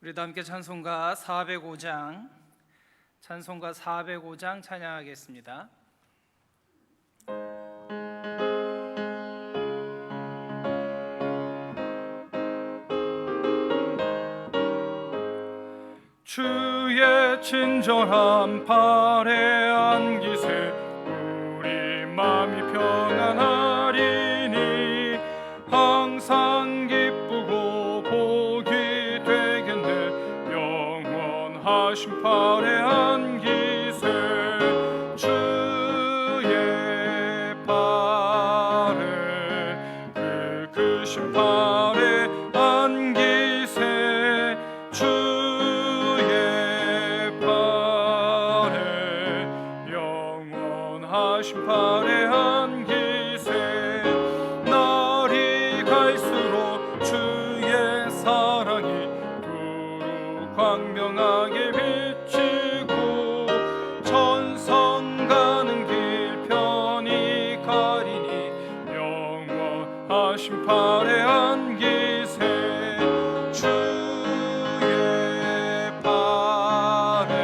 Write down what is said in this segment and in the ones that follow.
우리도 함께 찬송가 405장 찬양하겠습니다. 주의 친절한 팔에 안기세 우리 마음이 평안하리니 항상 기쁘고 복이 되겠네 영원하신 팔에 안기세 주의 팔에 그 크신 팔에 안기세 영원하신 팔에 안기세 날이 갈수록 주의 사랑이 두루 광명하게 비치고 천성 가는 길 편히 가리니 영원하신 팔에 안기세 주의 팔에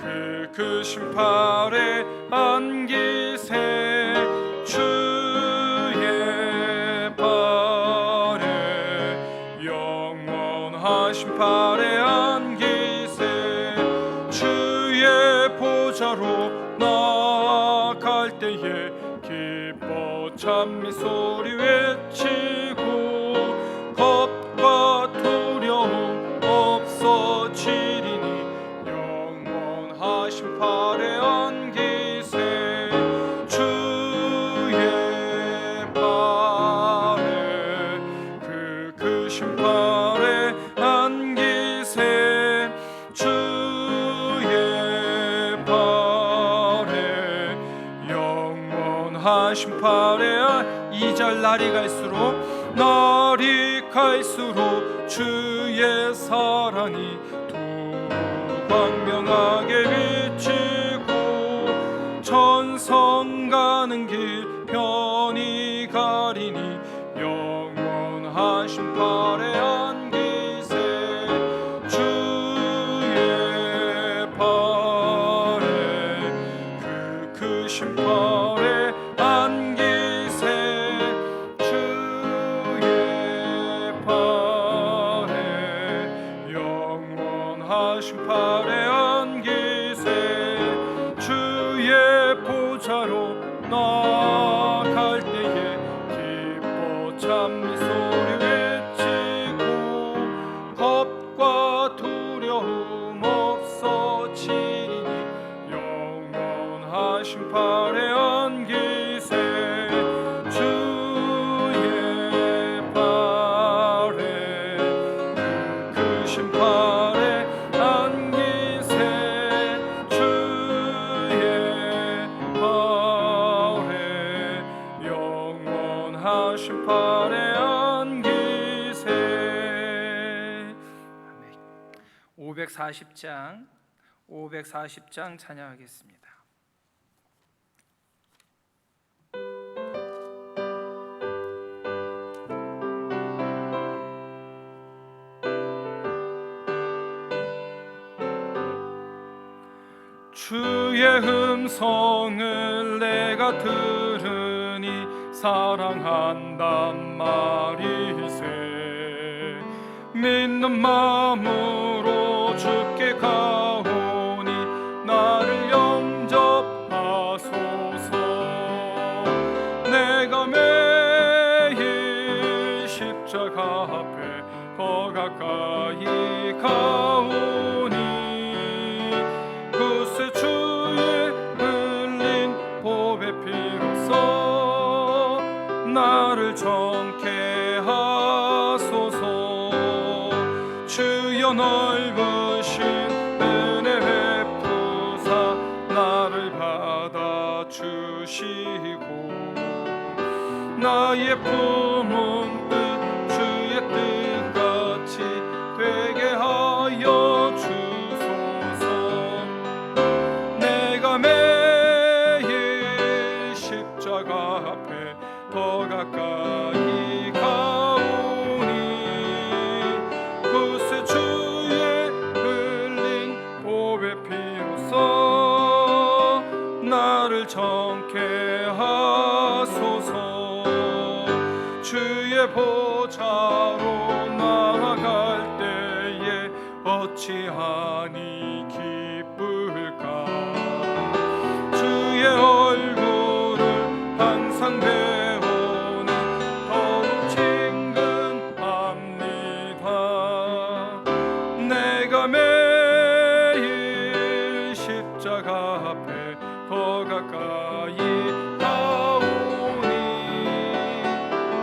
그 크신 팔에 안기세 주의 팔에 영원하신 팔에 안기세 주의 보좌로 나아갈 때에 기뻐 찬미 소리 외치고 겁과 두려움 없어지리니 영원하신 팔에 안기세 주의 팔에 그 크신 팔에 안기세 주의 팔에 영원하신 팔에 2절 날이 갈수록 주의 사랑이 두루 광명하게 비치고 천성 가는 길 편히 가리니 영원하신 팔에 안기세 주의 팔에 그 크신 팔에 안기세 주의 팔에 영원하신 팔에 안기세 주의 보좌로 나아갈 때에 기뻐 찬미 소리 외치고 겁과 두려움 없어지리니 영원하신 팔에 안기세 주의 팔에 그 크신 팔에 안기세 주의 팔에 영원하신 팔에 안기세. 540장 찬양하겠습니다. 주의 음성을 내가 들으니 사랑한단 말이세 믿는 마음으로 주께 가오니 나를 영접하소서 내가 매일 십자가 앞에 더 가까이 가오니 그새 주의 흘린 보배 피로써 나를 정케 하소서 주여 넓으신 은혜 베푸사 나를 받아주시고 나의 품은 뜻 주의 뜻같이 되게 하여 주소서 내가 매일 십자가 앞에 더 가까이 가오니 그새 주 주의 보좌로 나아갈 때에 어찌하니 기쁠까. 주의 얼굴을 항상 배우니 더욱 친근합니다. 내가 매일 십자가 앞에 더 가까이 가오니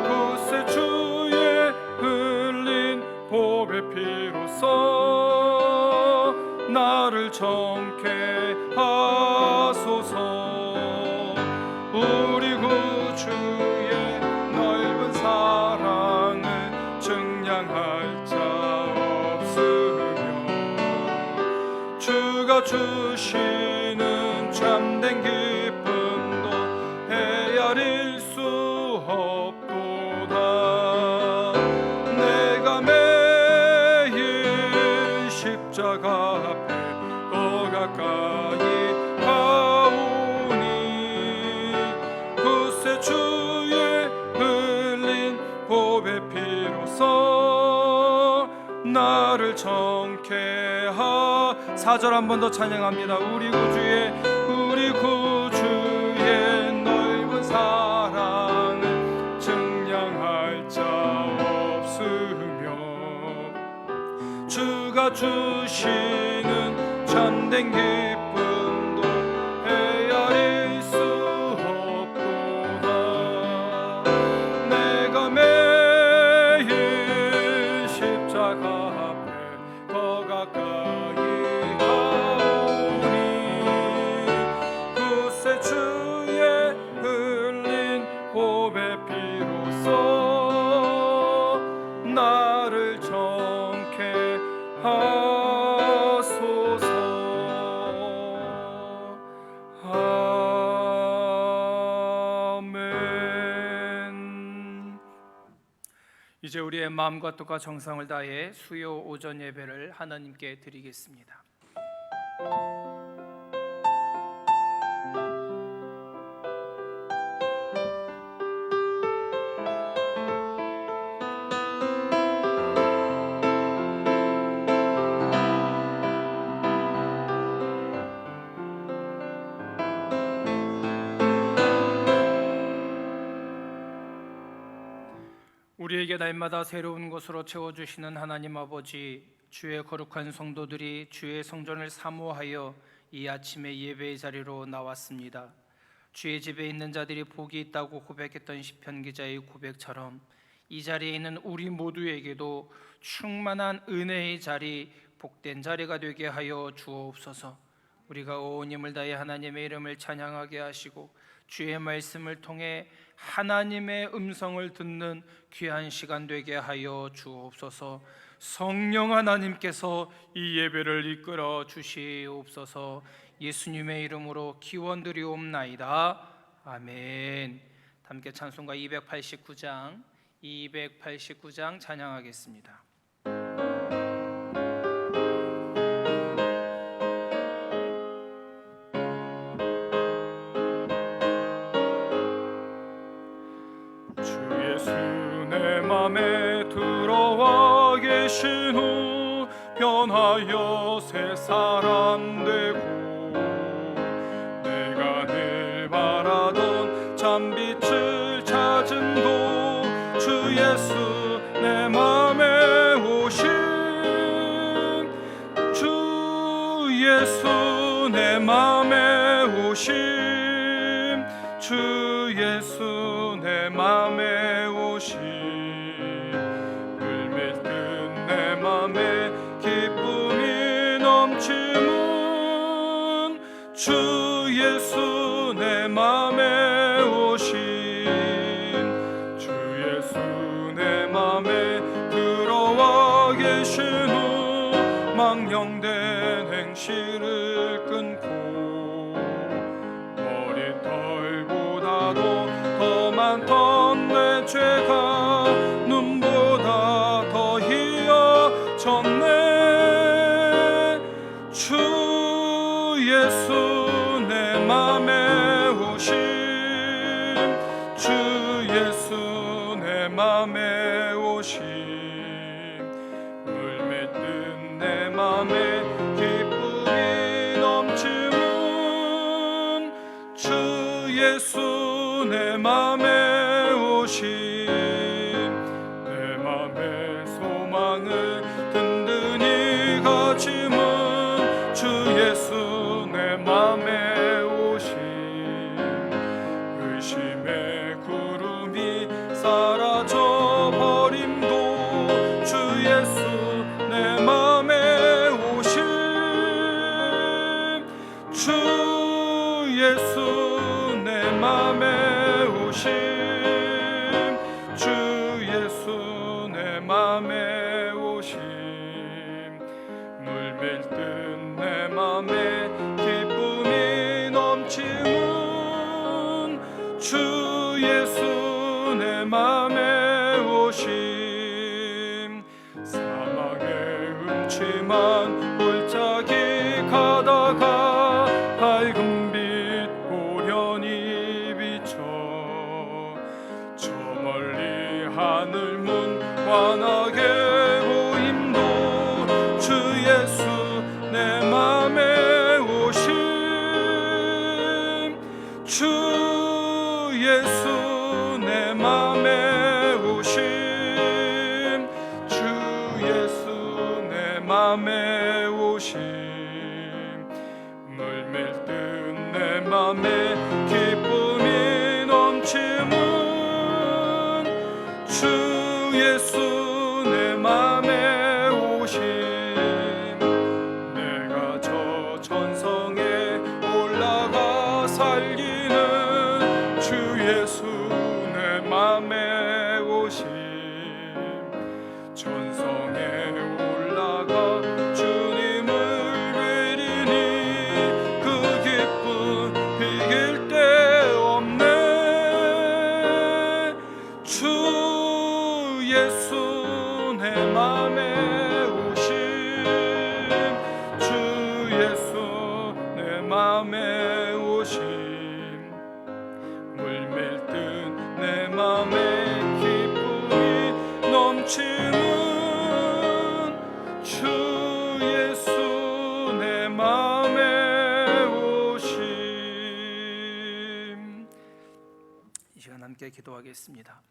그새 주의 흘린 보배 피로써 나를 정케 하소서. 우리 구주의 넓은 사랑을 증량할 자 없으며 주가 주시는 참된 기쁨도 헤아릴 수 없도다. 내가 매일 십자가 앞에 더 가까이 가오니 그새 주의 흘린 보배 피로써 나를 정케 하. 4절 한 번 더 찬양합니다. 우리 구주의 넓은 사랑을 증량할 자 없으며 주가 주시는 참된 기쁨도 헤아릴 수 없도다. 내가 매일 십자가 앞에 더 가까이 가오니 그새 주의 흘린 보배 피로써 나를 정케 하소서. 아멘. 이제 우리의 마음과 뜻과 정성을 다해 수요 오전 예배를 하나님께 드리겠습니다. 우리에게 날마다 새로운 것으로 채워주시는 하나님 아버지, 주의 거룩한 성도들이 주의 성전을 사모하여 이 아침에 예배의 자리로 나왔습니다. 주의 집에 있는 자들이 복이 있다고 고백했던 시편 기자의 고백처럼 이 자리에 있는 우리 모두에게도 충만한 은혜의 자리, 복된 자리가 되게 하여 주옵소서. 우리가 온 힘을 다해 하나님의 이름을 찬양하게 하시고 주의 말씀을 통해 하나님의 음성을 듣는 귀한 시간 되게 하여 주옵소서. 성령 하나님께서 이 예배를 이끌어 주시옵소서. 예수님의 이름으로 기원드리옵나이다. 아멘. 함께 찬송가 289장 찬양하겠습니다. 내 맘에 들어와 계신 후 변하여 새 사람 되고 내가 늘 바라던 참빛을 찾음도 주 예수 내 맘에 오신 주 예수 내 맘에 오신 주 예수 내 맘에 오신 내 맘에 기쁨이 넘치는 주 예수 내 맘에 오신 주 예수 내 맘에 들어와 계신 후 망령된 행실을 끊고 머리털보다도 더 많던 내 죄가 눈보다 더 졌네. 주 예수 내 맘에 오신 주 예수 내 맘에 오심 물맷든 내 맘에 기쁨이 넘치는 주 예수 내 맘에 오심 내 맘의 소망을 든든히 가짐은 주 예수 내 맘에 오심 의심의 구름이 사라져 버림도 주 예수 내 맘에 오심 주 예수 내 맘에 오심 주 예수 내 맘에 오심 물밀듯 내 맘에 기쁨이 넘치는 주 예수 내 맘에 오심 사막의 음침한 골짜기 가다가 밝은 빛 고련히 비쳐 저 멀리 하늘 문 환하게 보임도 주 예수 내 맘에 오심 주 예수 내 맘에 오심 주 예수 내 맘에 오심 물밀듯 내 맘에 기쁨이 넘치는 주 예수 내 맘에 오심 내가 저 전성에 올라가 살기는 주 예수 내 맘에 오심 전성에 올라가 주님을 뵈리니 그 기쁨 비길 데 없네 주 예수 내 맘에 오심 주 예수 내 맘에 오심 물밀듯 내 맘에 기쁨이 넘치는 주 예수 내 맘에 오심 이 시간 함께 기도하겠습니다.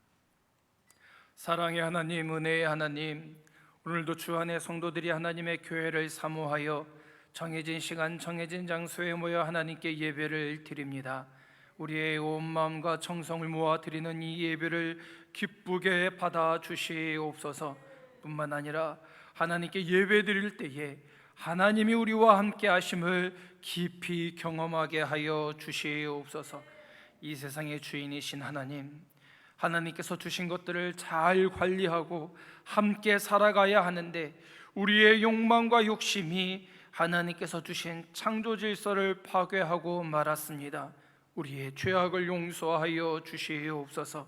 사랑의 하나님, 은혜의 하나님, 오늘도 주 안에 성도들이 하나님의 교회를 사모하여 정해진 시간 정해진 장소에 모여 하나님께 예배를 드립니다. 우리의 온 마음과 정성을 모아 드리는 이 예배를 기쁘게 받아 주시옵소서. 뿐만 아니라 하나님께 예배 드릴 때에 하나님이 우리와 함께 하심을 깊이 경험하게 하여 주시옵소서. 이 세상의 주인이신 하나님, 하나님께서 주신 것들을 잘 관리하고 함께 살아가야 하는데 우리의 욕망과 욕심이 하나님께서 주신 창조 질서를 파괴하고 말았습니다. 우리의 죄악을 용서하여 주시옵소서.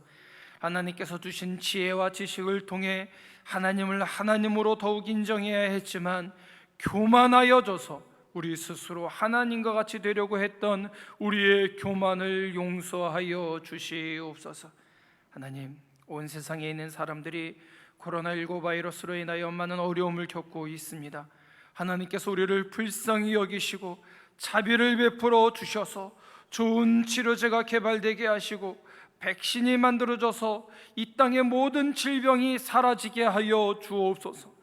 하나님께서 주신 지혜와 지식을 통해 하나님을 하나님으로 더욱 인정해야 했지만 교만하여져서 우리 스스로 하나님과 같이 되려고 했던 우리의 교만을 용서하여 주시옵소서. 하나님, 온 세상에 있는 사람들이 코로나19 바이러스로 인하여 많은 어려움을 겪고 있습니다. 하나님께서 우리를 불쌍히 여기시고 자비를 베풀어 주셔서 좋은 치료제가 개발되게 하시고 백신이 만들어져서 이 땅의 모든 질병이 사라지게 하여 주옵소서.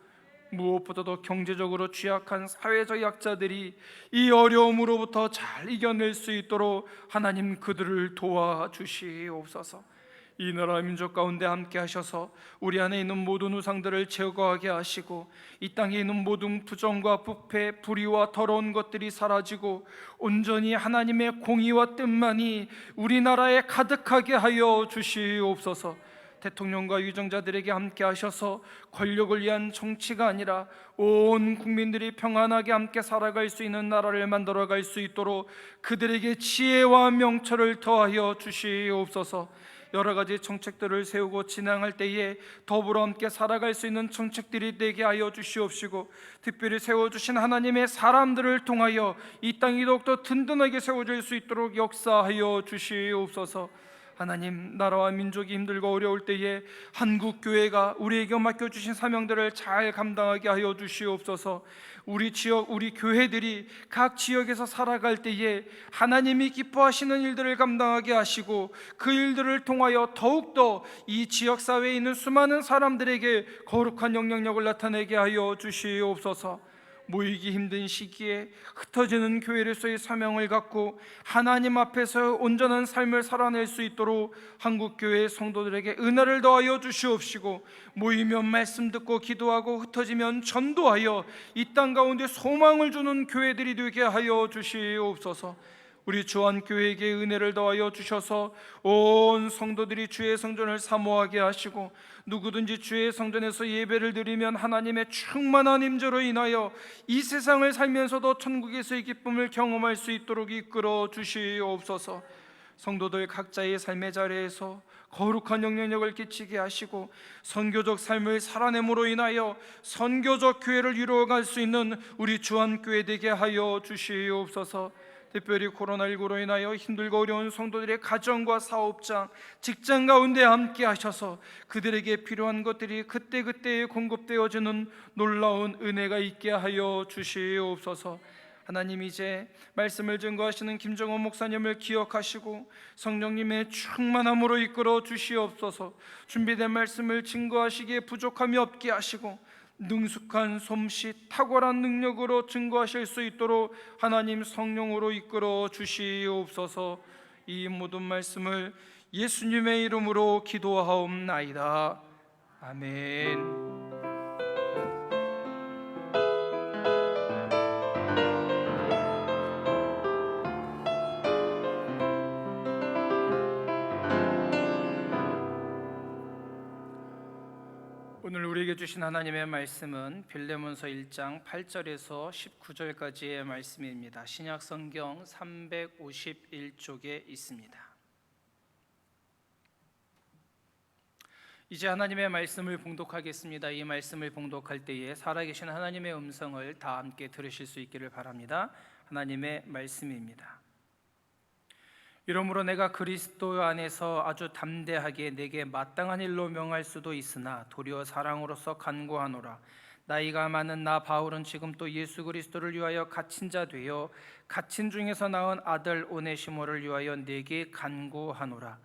무엇보다도 경제적으로 취약한 사회적 약자들이 이 어려움으로부터 잘 이겨낼 수 있도록 하나님 그들을 도와주시옵소서. 이 나라 민족 가운데 함께 하셔서 우리 안에 있는 모든 우상들을 제거하게 하시고 이 땅에 있는 모든 부정과 부패, 불의와 더러운 것들이 사라지고 온전히 하나님의 공의와 뜻만이 우리나라에 가득하게 하여 주시옵소서. 대통령과 유정자들에게 함께 하셔서 권력을 위한 정치가 아니라 온 국민들이 평안하게 함께 살아갈 수 있는 나라를 만들어갈 수 있도록 그들에게 지혜와 명철을 더하여 주시옵소서. 여러 가지 정책들을 세우고 진행할 때에 더불어 함께 살아갈 수 있는 정책들이 되게 하여 주시옵시고, 특별히 세워주신 하나님의 사람들을 통하여 이 땅이 더욱더 든든하게 세워질 수 있도록 역사하여 주시옵소서. 하나님, 나라와 민족이 힘들고 어려울 때에 한국 교회가 우리에게 맡겨주신 사명들을 잘 감당하게 하여 주시옵소서. 우리 지역, 우리 교회들이 각 지역에서 살아갈 때에 하나님이 기뻐하시는 일들을 감당하게 하시고, 그 일들을 통하여 더욱더 이 지역사회에 있는 수많은 사람들에게 거룩한 영향력을 나타내게 하여 주시옵소서. 모이기 힘든 시기에 흩어지는 교회로서의 사명을 갖고 하나님 앞에서 온전한 삶을 살아낼 수 있도록 한국교회 성도들에게 은혜를 더하여 주시옵시고, 모이면 말씀 듣고 기도하고 흩어지면 전도하여 이 땅 가운데 소망을 주는 교회들이 되게 하여 주시옵소서. 우리 주한교회에게 은혜를 더하여 주셔서 온 성도들이 주의 성전을 사모하게 하시고, 누구든지 주의 성전에서 예배를 드리면 하나님의 충만한 임재로 인하여 이 세상을 살면서도 천국에서의 기쁨을 경험할 수 있도록 이끌어 주시옵소서. 성도들 각자의 삶의 자리에서 거룩한 영향력을 끼치게 하시고, 선교적 삶을 살아냄으로 인하여 선교적 교회를 이루어갈 수 있는 우리 주한교회 되게 하여 주시옵소서. 특별히 코로나19로 인하여 힘들고 어려운 성도들의 가정과 사업장, 직장 가운데 함께 하셔서 그들에게 필요한 것들이 그때그때 공급되어지는 놀라운 은혜가 있게 하여 주시옵소서. 하나님, 이제 말씀을 증거하시는 김정원 목사님을 기억하시고 성령님의 충만함으로 이끌어 주시옵소서. 준비된 말씀을 증거하시기에 부족함이 없게 하시고 능숙한 솜씨, 탁월한 능력으로 증거하실 수 있도록 하나님 성령으로 이끌어 주시옵소서. 이 모든 말씀을 예수님의 이름으로 기도하옵나이다. 아멘. 오늘 우리에게 주신 하나님의 말씀은 빌레몬서 1장 8절에서 19절까지의 말씀입니다. 신약 성경 351쪽에 있습니다. 이제 하나님의 말씀을 봉독하겠습니다. 이 말씀을 봉독할 때에 살아계신 하나님의 음성을 다 함께 들으실 수 있기를 바랍니다. 하나님의 말씀입니다. 이러므로 내가 그리스도 안에서 아주 담대하게 내게 마땅한 일로 명할 수도 있으나 도리어 사랑으로서 간구하노라. 나이가 많은 나 바울은 지금 또 예수 그리스도를 위하여 갇힌 자 되어 갇힌 중에서 낳은 아들 오네시모를 위하여 내게 간구하노라.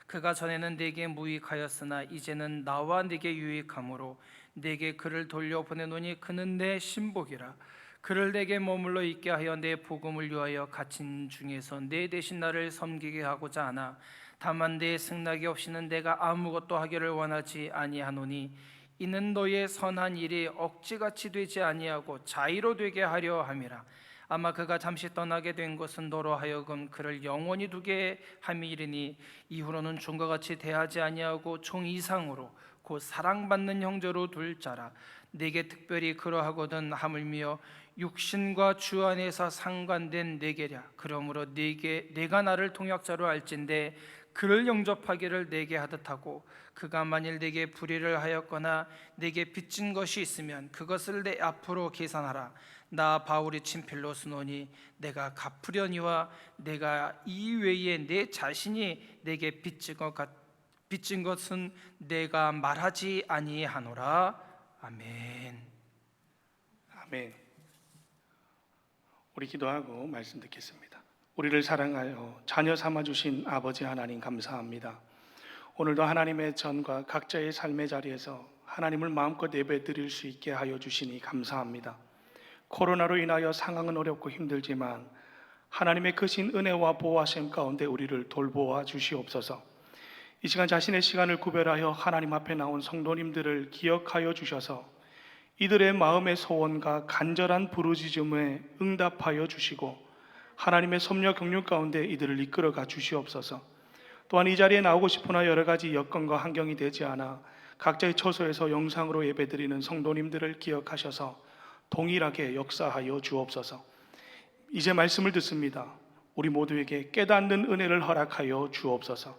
그가 전에는 내게 무익하였으나 이제는 나와 내게 유익함으로 내게 그를 돌려보내노니 그는 내 신복이라. 그를 내게 머물러 있게 하여 내 복음을 위하여 갇힌 중에서 내 대신 나를 섬기게 하고자 하나, 다만 내 승낙이 없이는 내가 아무것도 하기를 원하지 아니하노니 이는 너의 선한 일이 억지같이 되지 아니하고 자의로 되게 하려 함이라. 아마 그가 잠시 떠나게 된 것은 너로 하여금 그를 영원히 두게 함이리니 이후로는 종과 같이 대하지 아니하고 종 이상으로 곧 사랑받는 형제로 둘 자라. 내게 특별히 그러하거든 하물며 육신과 주 안에서 상관된 내게랴. 그러므로 내가 나를 통역자로 알진대 그를 영접하기를 내게 하듯 하고, 그가 만일 내게 불의를 하였거나 내게 빚진 것이 있으면 그것을 내 앞으로 계산하라. 나 바울이 친필로 쓰노니 내가 갚으려니와 내가 이외에 내 자신이 내게 빚진 것은 내가 말하지 아니하노라. 아멘. 아멘. 우리 기도하고 말씀 듣겠습니다. 우리를 사랑하여 자녀 삼아주신 아버지 하나님 감사합니다. 오늘도 하나님의 전과 각자의 삶의 자리에서 하나님을 마음껏 예배드릴 수 있게 하여 주시니 감사합니다. 코로나로 인하여 상황은 어렵고 힘들지만 하나님의 크신 은혜와 보호하심 가운데 우리를 돌보아 주시옵소서. 이 시간 자신의 시간을 구별하여 하나님 앞에 나온 성도님들을 기억하여 주셔서 이들의 마음의 소원과 간절한 부르짖음에 응답하여 주시고 하나님의 섭려 경륜 가운데 이들을 이끌어가 주시옵소서. 또한 이 자리에 나오고 싶으나 여러 가지 여건과 환경이 되지 않아 각자의 처소에서 영상으로 예배드리는 성도님들을 기억하셔서 동일하게 역사하여 주옵소서. 이제 말씀을 듣습니다. 우리 모두에게 깨닫는 은혜를 허락하여 주옵소서.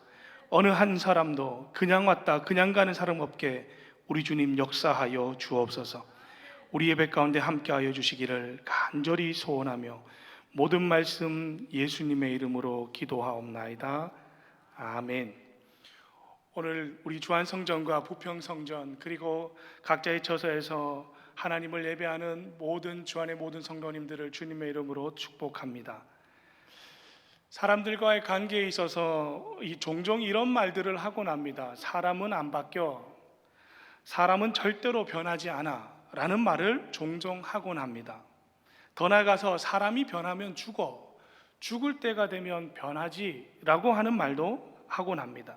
어느 한 사람도 그냥 왔다 그냥 가는 사람 없게 우리 주님 역사하여 주옵소서. 우리 예배 가운데 함께하여 주시기를 간절히 소원하며 모든 말씀 예수님의 이름으로 기도하옵나이다. 아멘. 오늘 우리 주안성전과 부평성전 그리고 각자의 처소에서 하나님을 예배하는 모든 주안의 모든 성도님들을 주님의 이름으로 축복합니다. 사람들과의 관계에 있어서 종종 이런 말들을 하곤 합니다. 사람은 안 바뀌어, 사람은 절대로 변하지 않아 라는 말을 종종 하곤 합니다. 더 나아가서 사람이 변하면 죽어, 죽을 때가 되면 변하지 라고 하는 말도 하곤 합니다.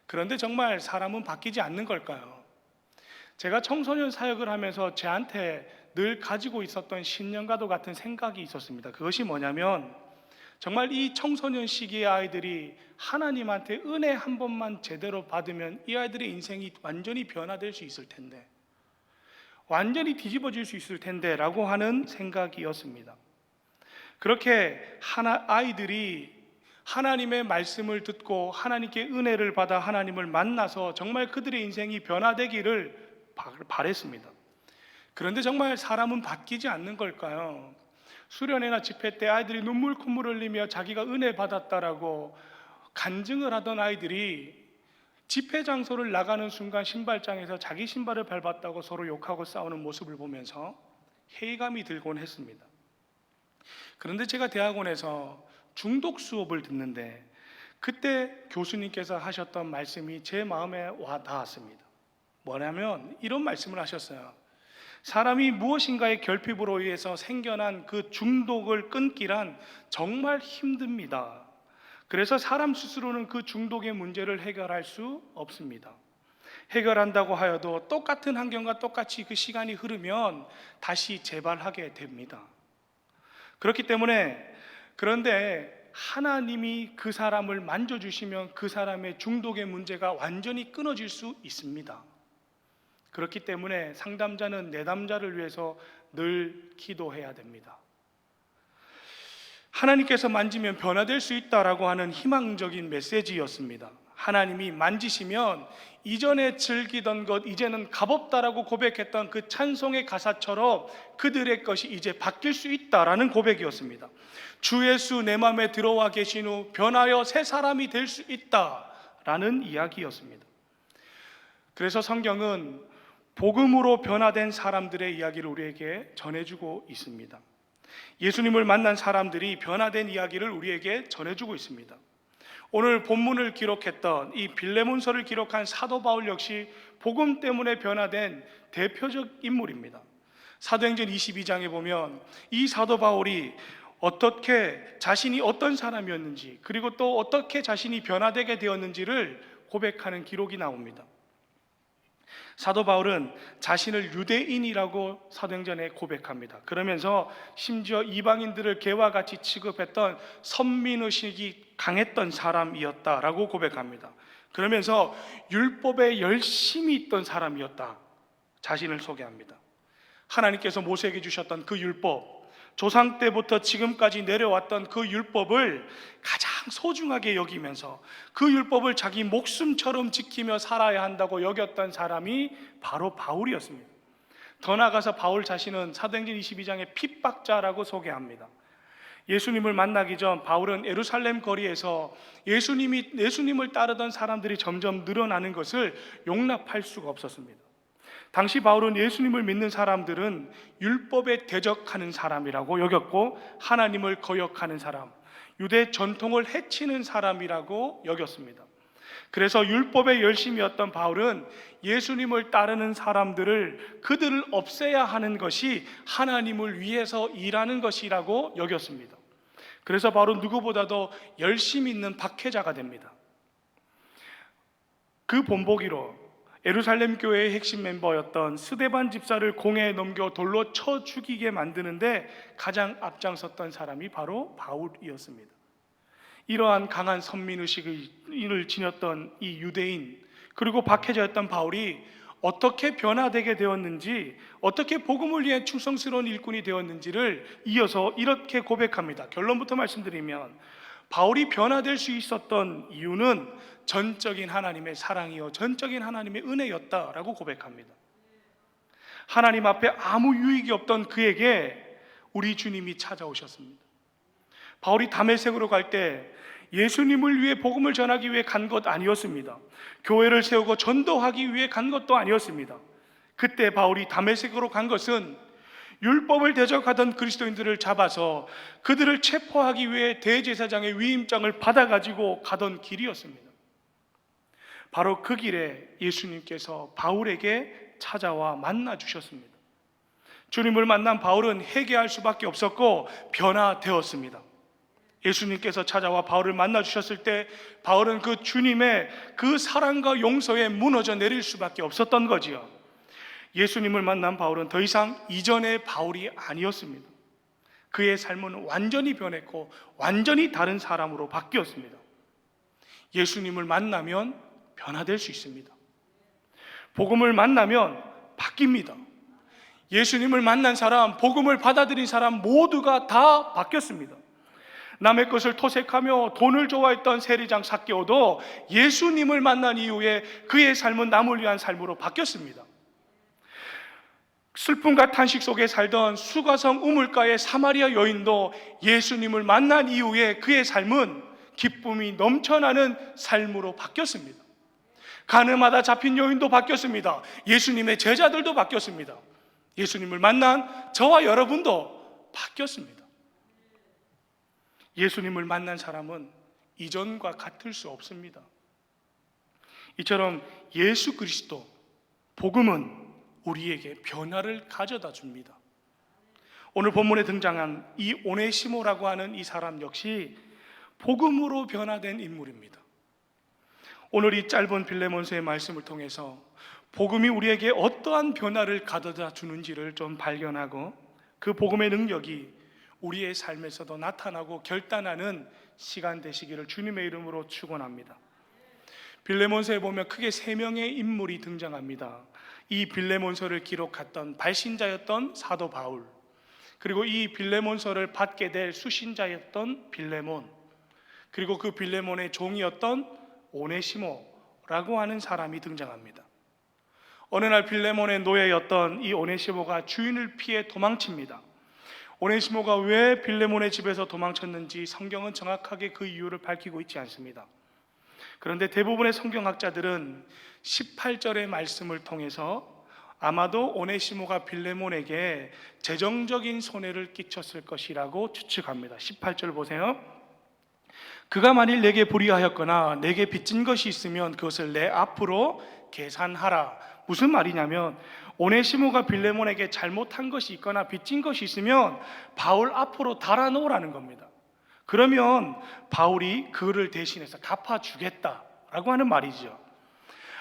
그런데 정말 사람은 바뀌지 않는 걸까요? 제가 청소년 사역을 하면서 저한테 늘 가지고 있었던 신념과도 같은 생각이 있었습니다. 그것이 뭐냐면 정말 이 청소년 시기의 아이들이 하나님한테 은혜 한 번만 제대로 받으면 이 아이들의 인생이 완전히 변화될 수 있을 텐데, 완전히 뒤집어질 수 있을 텐데 라고 하는 생각이었습니다. 그렇게 아이들이 하나님의 말씀을 듣고 하나님께 은혜를 받아 하나님을 만나서 정말 그들의 인생이 변화되기를 바랬습니다. 그런데 정말 사람은 바뀌지 않는 걸까요? 수련회나 집회 때 아이들이 눈물 콧물 흘리며 자기가 은혜 받았다라고 간증을 하던 아이들이 집회 장소를 나가는 순간 신발장에서 자기 신발을 밟았다고 서로 욕하고 싸우는 모습을 보면서 회의감이 들곤 했습니다. 그런데 제가 대학원에서 중독 수업을 듣는데 그때 교수님께서 하셨던 말씀이 제 마음에 와 닿았습니다. 뭐냐면 이런 말씀을 하셨어요. 사람이 무엇인가의 결핍으로 의해서 생겨난 그 중독을 끊기란 정말 힘듭니다. 그래서 사람 스스로는 그 중독의 문제를 해결할 수 없습니다. 해결한다고 하여도 똑같은 환경과 똑같이 그 시간이 흐르면 다시 재발하게 됩니다. 그렇기 때문에 그런데 하나님이 그 사람을 만져주시면 그 사람의 중독의 문제가 완전히 끊어질 수 있습니다. 그렇기 때문에 상담자는 내담자를 위해서 늘 기도해야 됩니다. 하나님께서 만지면 변화될 수 있다라고 하는 희망적인 메시지였습니다. 하나님이 만지시면 이전에 즐기던 것 이제는 값없다라고 고백했던 그 찬송의 가사처럼 그들의 것이 이제 바뀔 수 있다라는 고백이었습니다. 주 예수 내 마음에 들어와 계신 후 변하여 새 사람이 될 수 있다라는 이야기였습니다. 그래서 성경은 복음으로 변화된 사람들의 이야기를 우리에게 전해주고 있습니다. 예수님을 만난 사람들이 변화된 이야기를 우리에게 전해주고 있습니다. 오늘 본문을 기록했던 이 빌레몬서를 기록한 사도 바울 역시 복음 때문에 변화된 대표적 인물입니다. 사도행전 22장에 보면 이 사도 바울이 어떻게 자신이 어떤 사람이었는지 그리고 또 어떻게 자신이 변화되게 되었는지를 고백하는 기록이 나옵니다. 사도 바울은 자신을 유대인이라고 사도행전에 고백합니다. 그러면서 심지어 이방인들을 개와 같이 취급했던 선민의식이 강했던 사람이었다라고 고백합니다. 그러면서 율법에 열심히 있던 사람이었다 자신을 소개합니다. 하나님께서 모세에게 주셨던 그 율법, 조상 때부터 지금까지 내려왔던 그 율법을 가장 소중하게 여기면서 그 율법을 자기 목숨처럼 지키며 살아야 한다고 여겼던 사람이 바로 바울이었습니다. 더 나아가서 바울 자신은 사도행전 22장의 핍박자라고 소개합니다. 예수님을 만나기 전 바울은 예루살렘 거리에서 예수님을 따르던 사람들이 점점 늘어나는 것을 용납할 수가 없었습니다. 당시 바울은 예수님을 믿는 사람들은 율법에 대적하는 사람이라고 여겼고 하나님을 거역하는 사람, 유대 전통을 해치는 사람이라고 여겼습니다. 그래서 율법에 열심이었던 바울은 예수님을 따르는 사람들을 그들을 없애야 하는 것이 하나님을 위해서 일하는 것이라고 여겼습니다. 그래서 바울은 누구보다도 열심히 있는 박해자가 됩니다. 그 본보기로 예루살렘 교회의 핵심 멤버였던 스데반 집사를 공회에 넘겨 돌로 쳐 죽이게 만드는데 가장 앞장섰던 사람이 바로 바울이었습니다. 이러한 강한 선민의식을 지녔던 이 유대인 그리고 박해자였던 바울이 어떻게 변화되게 되었는지, 어떻게 복음을 위해 충성스러운 일꾼이 되었는지를 이어서 이렇게 고백합니다. 결론부터 말씀드리면 바울이 변화될 수 있었던 이유는 전적인 하나님의 사랑이요 전적인 하나님의 은혜였다라고 고백합니다. 하나님 앞에 아무 유익이 없던 그에게 우리 주님이 찾아오셨습니다. 바울이 다메섹으로 갈 때 예수님을 위해 복음을 전하기 위해 간 것 아니었습니다. 교회를 세우고 전도하기 위해 간 것도 아니었습니다. 그때 바울이 다메섹으로 간 것은 율법을 대적하던 그리스도인들을 잡아서 그들을 체포하기 위해 대제사장의 위임장을 받아가지고 가던 길이었습니다. 바로 그 길에 예수님께서 바울에게 찾아와 만나 주셨습니다. 주님을 만난 바울은 회개할 수밖에 없었고 변화되었습니다. 예수님께서 찾아와 바울을 만나 주셨을 때 바울은 그 주님의 그 사랑과 용서에 무너져 내릴 수밖에 없었던 거지요. 예수님을 만난 바울은 더 이상 이전의 바울이 아니었습니다. 그의 삶은 완전히 변했고 완전히 다른 사람으로 바뀌었습니다. 예수님을 만나면 변화될 수 있습니다. 복음을 만나면 바뀝니다. 예수님을 만난 사람, 복음을 받아들인 사람 모두가 다 바뀌었습니다. 남의 것을 토색하며 돈을 좋아했던 세리장 삭개오도 예수님을 만난 이후에 그의 삶은 남을 위한 삶으로 바뀌었습니다. 슬픔과 탄식 속에 살던 수가성 우물가의 사마리아 여인도 예수님을 만난 이후에 그의 삶은 기쁨이 넘쳐나는 삶으로 바뀌었습니다. 가늠하다 잡힌 여인도 바뀌었습니다. 예수님의 제자들도 바뀌었습니다. 예수님을 만난 저와 여러분도 바뀌었습니다. 예수님을 만난 사람은 이전과 같을 수 없습니다. 이처럼 예수 그리스도, 복음은 우리에게 변화를 가져다 줍니다. 오늘 본문에 등장한 이 오네시모라고 하는 이 사람 역시 복음으로 변화된 인물입니다. 오늘 이 짧은 빌레몬서의 말씀을 통해서 복음이 우리에게 어떠한 변화를 가져다 주는지를 좀 발견하고 그 복음의 능력이 우리의 삶에서도 나타나고 결단하는 시간 되시기를 주님의 이름으로 축원합니다. 빌레몬서에 보면 크게 3명의 인물이 등장합니다. 이 빌레몬서를 기록했던 발신자였던 사도 바울, 그리고 이 빌레몬서를 받게 될 수신자였던 빌레몬, 그리고 그 빌레몬의 종이었던 오네시모라고 하는 사람이 등장합니다. 어느 날 빌레몬의 노예였던 이 오네시모가 주인을 피해 도망칩니다. 오네시모가 왜 빌레몬의 집에서 도망쳤는지 성경은 정확하게 그 이유를 밝히고 있지 않습니다. 그런데 대부분의 성경학자들은 18절의 말씀을 통해서 아마도 오네시모가 빌레몬에게 재정적인 손해를 끼쳤을 것이라고 추측합니다. 18절 보세요. 그가 만일 내게 불의하였거나 내게 빚진 것이 있으면 그것을 내 앞으로 계산하라. 무슨 말이냐면 오네시모가 빌레몬에게 잘못한 것이 있거나 빚진 것이 있으면 바울 앞으로 달아놓으라는 겁니다. 그러면 바울이 그를 대신해서 갚아주겠다라고 하는 말이죠.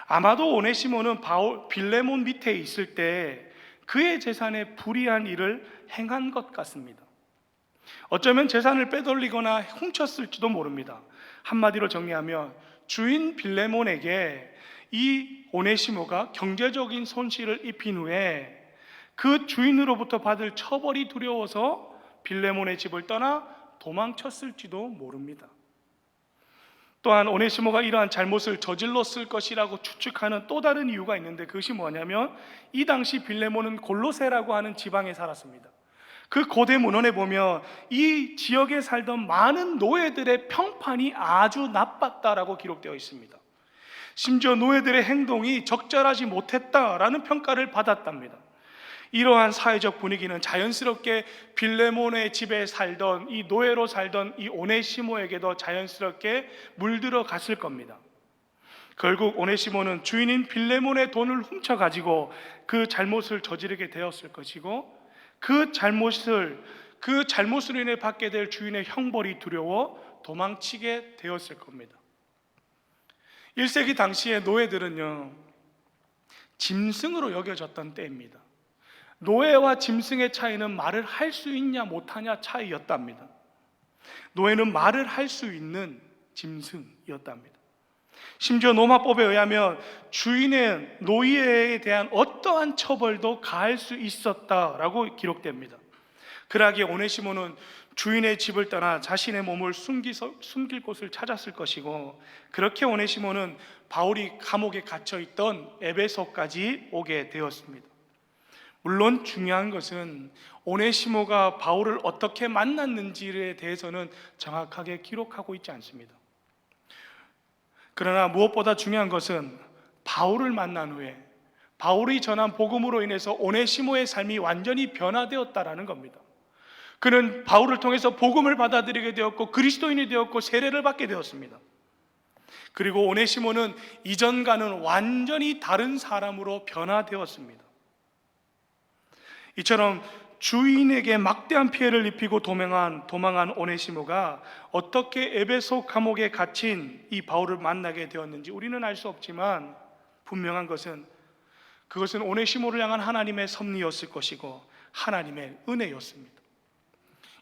아마도 오네시모는 빌레몬 밑에 있을 때 그의 재산에 불이한 일을 행한 것 같습니다. 어쩌면 재산을 빼돌리거나 훔쳤을지도 모릅니다. 한마디로 정리하면 주인 빌레몬에게 이 오네시모가 경제적인 손실을 입힌 후에 그 주인으로부터 받을 처벌이 두려워서 빌레몬의 집을 떠나 도망쳤을지도 모릅니다. 또한 오네시모가 이러한 잘못을 저질렀을 것이라고 추측하는 또 다른 이유가 있는데 그것이 뭐냐면 이 당시 빌레몬은 골로새라고 하는 지방에 살았습니다. 그 고대 문헌에 보면 이 지역에 살던 많은 노예들의 평판이 아주 나빴다라고 기록되어 있습니다. 심지어 노예들의 행동이 적절하지 못했다라는 평가를 받았답니다. 이러한 사회적 분위기는 자연스럽게 빌레몬의 집에 살던 이 노예로 살던 이 오네시모에게도 자연스럽게 물들어 갔을 겁니다. 결국 오네시모는 주인인 빌레몬의 돈을 훔쳐가지고 그 잘못을 저지르게 되었을 것이고 그 잘못으로 인해 받게 될 주인의 형벌이 두려워 도망치게 되었을 겁니다. 1세기 당시의 노예들은요, 짐승으로 여겨졌던 때입니다. 노예와 짐승의 차이는 말을 할 수 있냐 못하냐 차이였답니다. 노예는 말을 할 수 있는 짐승이었답니다. 심지어 로마법에 의하면 주인의 노예에 대한 어떠한 처벌도 가할 수 있었다라고 기록됩니다. 그러기에 오네시모는 주인의 집을 떠나 자신의 몸을 숨길 곳을 찾았을 것이고, 그렇게 오네시모는 바울이 감옥에 갇혀있던 에베소까지 오게 되었습니다. 물론 중요한 것은 오네시모가 바울을 어떻게 만났는지에 대해서는 정확하게 기록하고 있지 않습니다. 그러나 무엇보다 중요한 것은 바울을 만난 후에 바울이 전한 복음으로 인해서 오네시모의 삶이 완전히 변화되었다라는 겁니다. 그는 바울을 통해서 복음을 받아들이게 되었고 그리스도인이 되었고 세례를 받게 되었습니다. 그리고 오네시모는 이전과는 완전히 다른 사람으로 변화되었습니다. 이처럼 주인에게 막대한 피해를 입히고 도망한 오네시모가 어떻게 에베소 감옥에 갇힌 이 바울을 만나게 되었는지 우리는 알 수 없지만 분명한 것은 그것은 오네시모를 향한 하나님의 섭리였을 것이고 하나님의 은혜였습니다.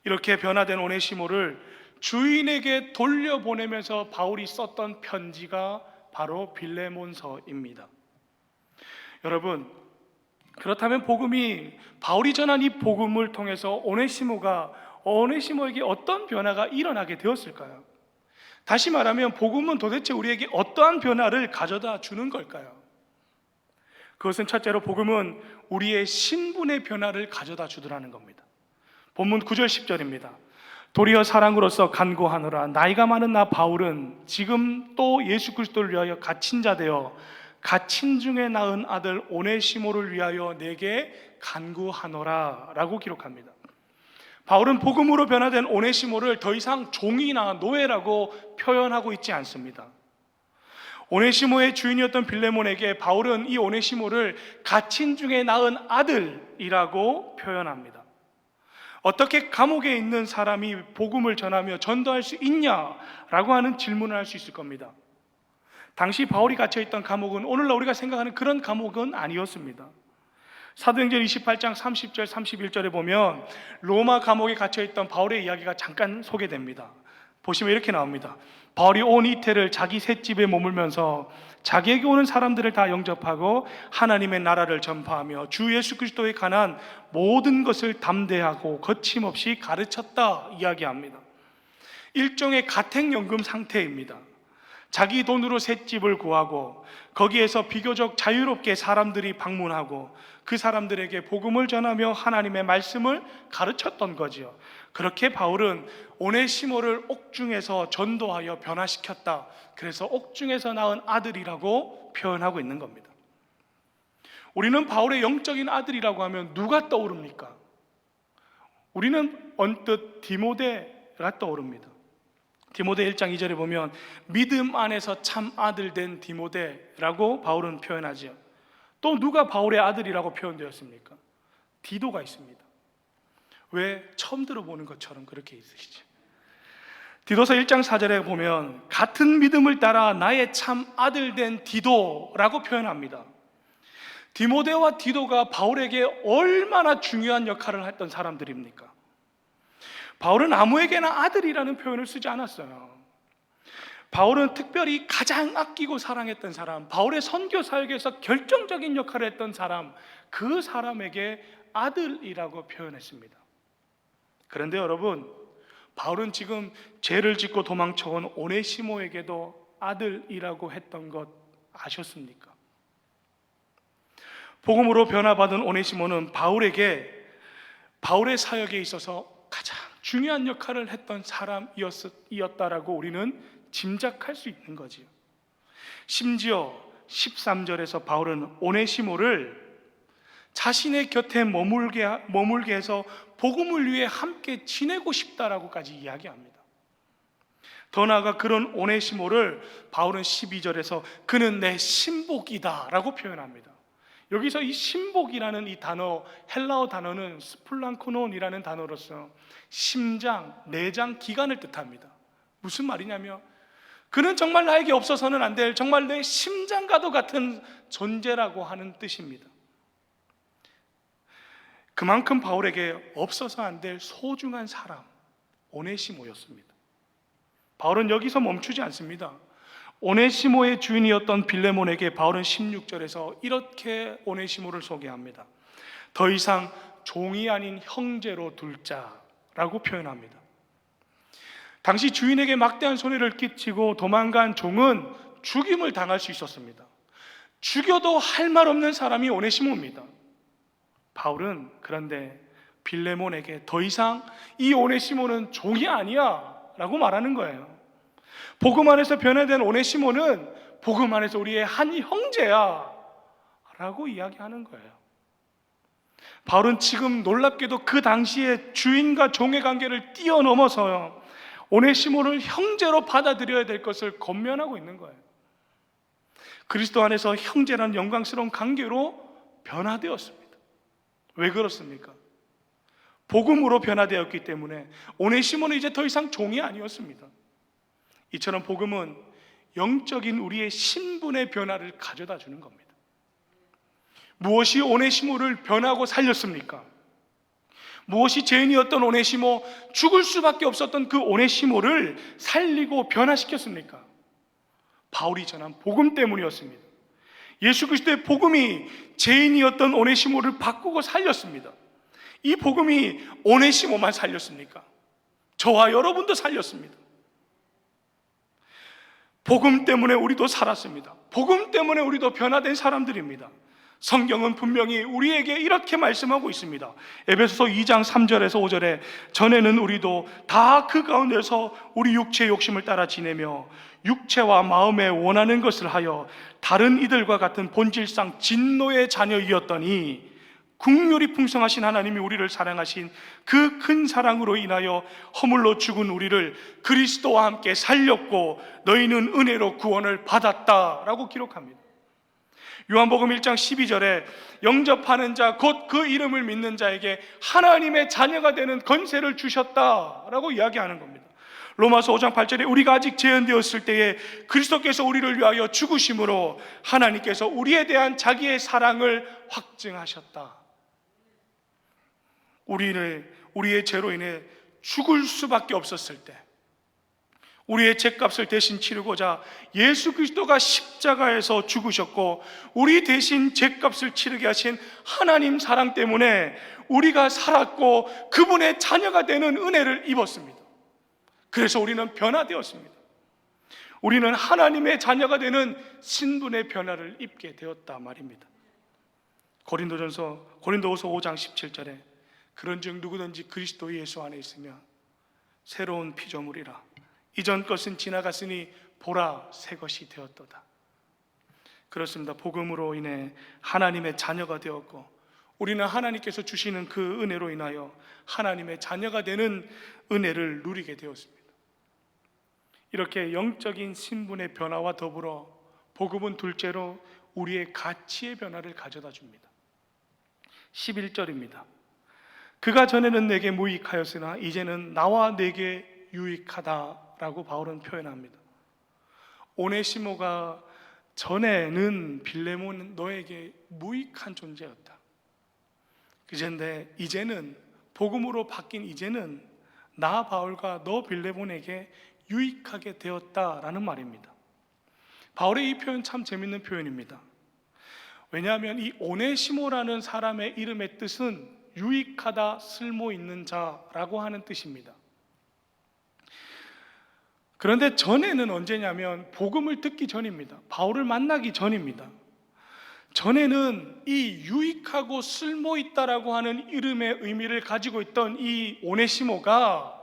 이렇게 변화된 오네시모를 주인에게 돌려보내면서 바울이 썼던 편지가 바로 빌레몬서입니다. 여러분, 그렇다면 바울이 전한 이 복음을 통해서 오네시모에게 어떤 변화가 일어나게 되었을까요? 다시 말하면 복음은 도대체 우리에게 어떠한 변화를 가져다 주는 걸까요? 그것은 첫째로 복음은 우리의 신분의 변화를 가져다 주더라는 겁니다. 본문 9절 10절입니다. 도리어 사랑으로서 간구하노라. 나이가 많은 나 바울은 지금 또 예수 그리스도를 위하여 갇힌 자 되어 갇힌 중에 낳은 아들 오네시모를 위하여 내게 간구하노라 라고 기록합니다. 바울은 복음으로 변화된 오네시모를 더 이상 종이나 노예라고 표현하고 있지 않습니다. 오네시모의 주인이었던 빌레몬에게 바울은 이 오네시모를 갇힌 중에 낳은 아들이라고 표현합니다. 어떻게 감옥에 있는 사람이 복음을 전하며 전도할 수 있냐라고 하는 질문을 할 수 있을 겁니다. 당시 바울이 갇혀있던 감옥은 오늘날 우리가 생각하는 그런 감옥은 아니었습니다. 사도행전 28장 30절 31절에 보면 로마 감옥에 갇혀있던 바울의 이야기가 잠깐 소개됩니다. 보시면 이렇게 나옵니다. 바울이 온 이태를 자기 셋집에 머물면서 자기에게 오는 사람들을 다 영접하고 하나님의 나라를 전파하며 주 예수 그리스도에 관한 모든 것을 담대하고 거침없이 가르쳤다 이야기합니다. 일종의 가택연금 상태입니다. 자기 돈으로 셋집을 구하고 거기에서 비교적 자유롭게 사람들이 방문하고 그 사람들에게 복음을 전하며 하나님의 말씀을 가르쳤던 거지요. 그렇게 바울은 오네시모를 옥중에서 전도하여 변화시켰다. 그래서 옥중에서 낳은 아들이라고 표현하고 있는 겁니다. 우리는 바울의 영적인 아들이라고 하면 누가 떠오릅니까? 우리는 언뜻 디모데가 떠오릅니다. 디모데 1장 2절에 보면 믿음 안에서 참 아들 된 디모데라고 바울은 표현하죠. 또 누가 바울의 아들이라고 표현되었습니까? 디도가 있습니다. 왜? 처음 들어보는 것처럼 그렇게 있으시죠. 디도서 1장 4절에 보면 같은 믿음을 따라 나의 참 아들 된 디도라고 표현합니다. 디모데와 디도가 바울에게 얼마나 중요한 역할을 했던 사람들입니까? 바울은 아무에게나 아들이라는 표현을 쓰지 않았어요. 바울은 특별히 가장 아끼고 사랑했던 사람, 바울의 선교 사역에서 결정적인 역할을 했던 사람, 그 사람에게 아들이라고 표현했습니다. 그런데 여러분, 바울은 지금 죄를 짓고 도망쳐온 오네시모에게도 아들이라고 했던 것 아셨습니까? 복음으로 변화받은 오네시모는 바울의 사역에 있어서 가장 중요한 역할을 했던 사람이었다라고 우리는 짐작할 수 있는 거지요. 심지어 13절에서 바울은 오네시모를 자신의 곁에 머물게 해서 복음을 위해 함께 지내고 싶다라고까지 이야기합니다. 더 나아가 그런 오네시모를 바울은 12절에서 그는 내 신복이다 라고 표현합니다. 여기서 이 신복이라는 이 단어, 헬라어 단어는 스플랑코논이라는 단어로서 심장, 내장, 기관을 뜻합니다. 무슨 말이냐면 그는 정말 나에게 없어서는 안 될 정말 내 심장과도 같은 존재라고 하는 뜻입니다. 그만큼 바울에게 없어서 안 될 소중한 사람 오네시모였습니다. 바울은 여기서 멈추지 않습니다. 오네시모의 주인이었던 빌레몬에게 바울은 16절에서 이렇게 오네시모를 소개합니다. 더 이상 종이 아닌 형제로 둘 자라고 표현합니다. 당시 주인에게 막대한 손해를 끼치고 도망간 종은 죽임을 당할 수 있었습니다. 죽여도 할 말 없는 사람이 오네시모입니다. 바울은 그런데 빌레몬에게 더 이상 이 오네시모는 종이 아니야 라고 말하는 거예요. 복음 안에서 변화된 오네시모는 복음 안에서 우리의 한 형제야 라고 이야기하는 거예요. 바울은 지금 놀랍게도 그 당시에 주인과 종의 관계를 뛰어넘어서요, 오네시모를 형제로 받아들여야 될 것을 권면하고 있는 거예요. 그리스도 안에서 형제라는 영광스러운 관계로 변화되었습니다. 왜 그렇습니까? 복음으로 변화되었기 때문에 오네시모는 이제 더 이상 종이 아니었습니다. 이처럼 복음은 영적인 우리의 신분의 변화를 가져다 주는 겁니다. 무엇이 오네시모를 변하고 살렸습니까? 무엇이 죄인이었던 오네시모, 죽을 수밖에 없었던 그 오네시모를 살리고 변화시켰습니까? 바울이 전한 복음 때문이었습니다. 예수 그리스도의 복음이 죄인이었던 오네시모를 바꾸고 살렸습니다. 이 복음이 오네시모만 살렸습니까? 저와 여러분도 살렸습니다. 복음 때문에 우리도 살았습니다. 복음 때문에 우리도 변화된 사람들입니다. 성경은 분명히 우리에게 이렇게 말씀하고 있습니다. 에베소서 2장 3절에서 5절에 전에는 우리도 다 그 가운데서 우리 육체의 욕심을 따라 지내며 육체와 마음에 원하는 것을 하여 다른 이들과 같은 본질상 진노의 자녀이었더니 긍휼이 풍성하신 하나님이 우리를 사랑하신 그 큰 사랑으로 인하여 허물로 죽은 우리를 그리스도와 함께 살렸고 너희는 은혜로 구원을 받았다라고 기록합니다. 요한복음 1장 12절에 영접하는 자 곧 그 이름을 믿는 자에게 하나님의 자녀가 되는 권세를 주셨다라고 이야기하는 겁니다. 로마서 5장 8절에 우리가 아직 죄인되었을 때에 그리스도께서 우리를 위하여 죽으심으로 하나님께서 우리에 대한 자기의 사랑을 확증하셨다. 우리의 죄로 인해 죽을 수밖에 없었을 때 우리의 죄값을 대신 치르고자 예수 그리스도가 십자가에서 죽으셨고 우리 대신 죄값을 치르게 하신 하나님 사랑 때문에 우리가 살았고 그분의 자녀가 되는 은혜를 입었습니다. 그래서 우리는 변화되었습니다. 우리는 하나님의 자녀가 되는 신분의 변화를 입게 되었다 말입니다. 고린도후서 5장 17절에 그런즉 누구든지 그리스도 예수 안에 있으면 새로운 피조물이라 이전 것은 지나갔으니 보라 새 것이 되었도다. 그렇습니다. 복음으로 인해 하나님의 자녀가 되었고 우리는 하나님께서 주시는 그 은혜로 인하여 하나님의 자녀가 되는 은혜를 누리게 되었습니다. 이렇게 영적인 신분의 변화와 더불어 복음은 둘째로 우리의 가치의 변화를 가져다 줍니다. 11절입니다. 그가 전에는 내게 무익하였으나 이제는 나와 내게 유익하다라고 바울은 표현합니다. 오네시모가 전에는 빌레몬은 너에게 무익한 존재였다. 그런데 이제는 복음으로 바뀐 이제는 나 바울과 너 빌레몬에게 유익하게 되었다라는 말입니다. 바울의 이 표현 참 재밌는 표현입니다. 왜냐하면 이 오네시모라는 사람의 이름의 뜻은 유익하다, 쓸모 있는 자라고 하는 뜻입니다. 그런데 전에는 언제냐면 복음을 듣기 전입니다. 바울을 만나기 전입니다. 전에는 이 유익하고 쓸모 있다라고 하는 이름의 의미를 가지고 있던 이 오네시모가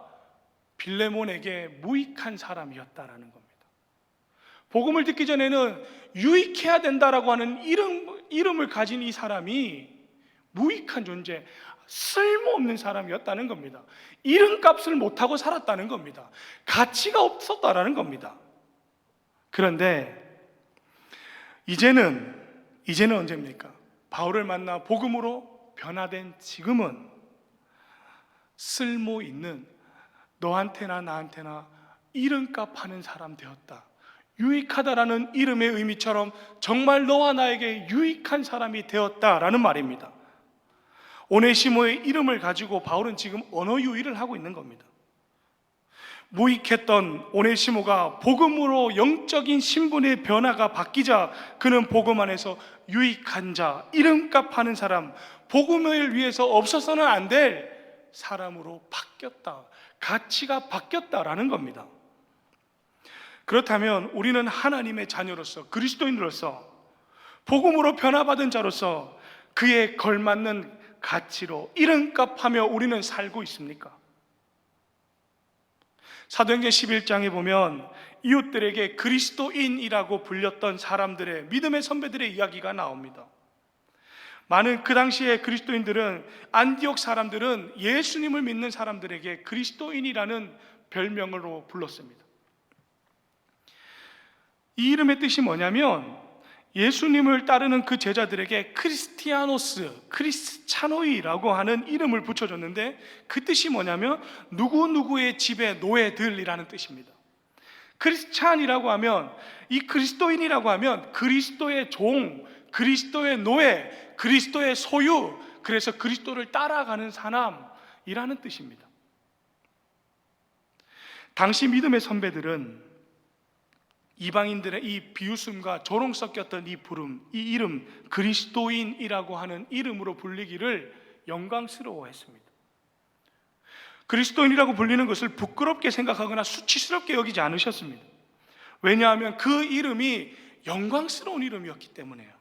빌레몬에게 무익한 사람이었다라는 겁니다. 복음을 듣기 전에는 유익해야 된다라고 하는 이름을 가진 이 사람이 무익한 존재, 쓸모없는 사람이었다는 겁니다. 이름값을 못하고 살았다는 겁니다. 가치가 없었다라는 겁니다. 그런데 이제는 언제입니까? 바울을 만나 복음으로 변화된 지금은 쓸모 있는 너한테나 나한테나 이름값 하는 사람 되었다. 유익하다라는 이름의 의미처럼 정말 너와 나에게 유익한 사람이 되었다라는 말입니다. 오네시모의 이름을 가지고 바울은 지금 언어 유희를 하고 있는 겁니다. 무익했던 오네시모가 복음으로 영적인 신분의 변화가 바뀌자 그는 복음 안에서 유익한 자, 이름값 하는 사람, 복음을 위해서 없어서는 안 될 사람으로 바뀌었다. 가치가 바뀌었다라는 겁니다. 그렇다면 우리는 하나님의 자녀로서, 그리스도인으로서, 복음으로 변화받은 자로서 그에 걸맞는 가치로 이름값하며 우리는 살고 있습니까? 사도행전 11장에 보면 이웃들에게 그리스도인이라고 불렸던 사람들의, 믿음의 선배들의 이야기가 나옵니다. 많은 그 당시에 그리스도인들은, 안디옥 사람들은 예수님을 믿는 사람들에게 그리스도인이라는 별명으로 불렀습니다. 이 이름의 뜻이 뭐냐면, 예수님을 따르는 그 제자들에게 크리스티아노스, 크리스찬노이라고 하는 이름을 붙여줬는데, 그 뜻이 뭐냐면 누구누구의 집의 노예들이라는 뜻입니다. 크리스찬이라고 하면, 이 그리스도인이라고 하면 그리스도의 종, 그리스도의 노예, 그리스도의 소유, 그래서 그리스도를 따라가는 사람이라는 뜻입니다. 당시 믿음의 선배들은 이방인들의 이 비웃음과 조롱 섞였던 이 부름, 이 이름 그리스도인이라고 하는 이름으로 불리기를 영광스러워했습니다. 그리스도인이라고 불리는 것을 부끄럽게 생각하거나 수치스럽게 여기지 않으셨습니다. 왜냐하면 그 이름이 영광스러운 이름이었기 때문에요.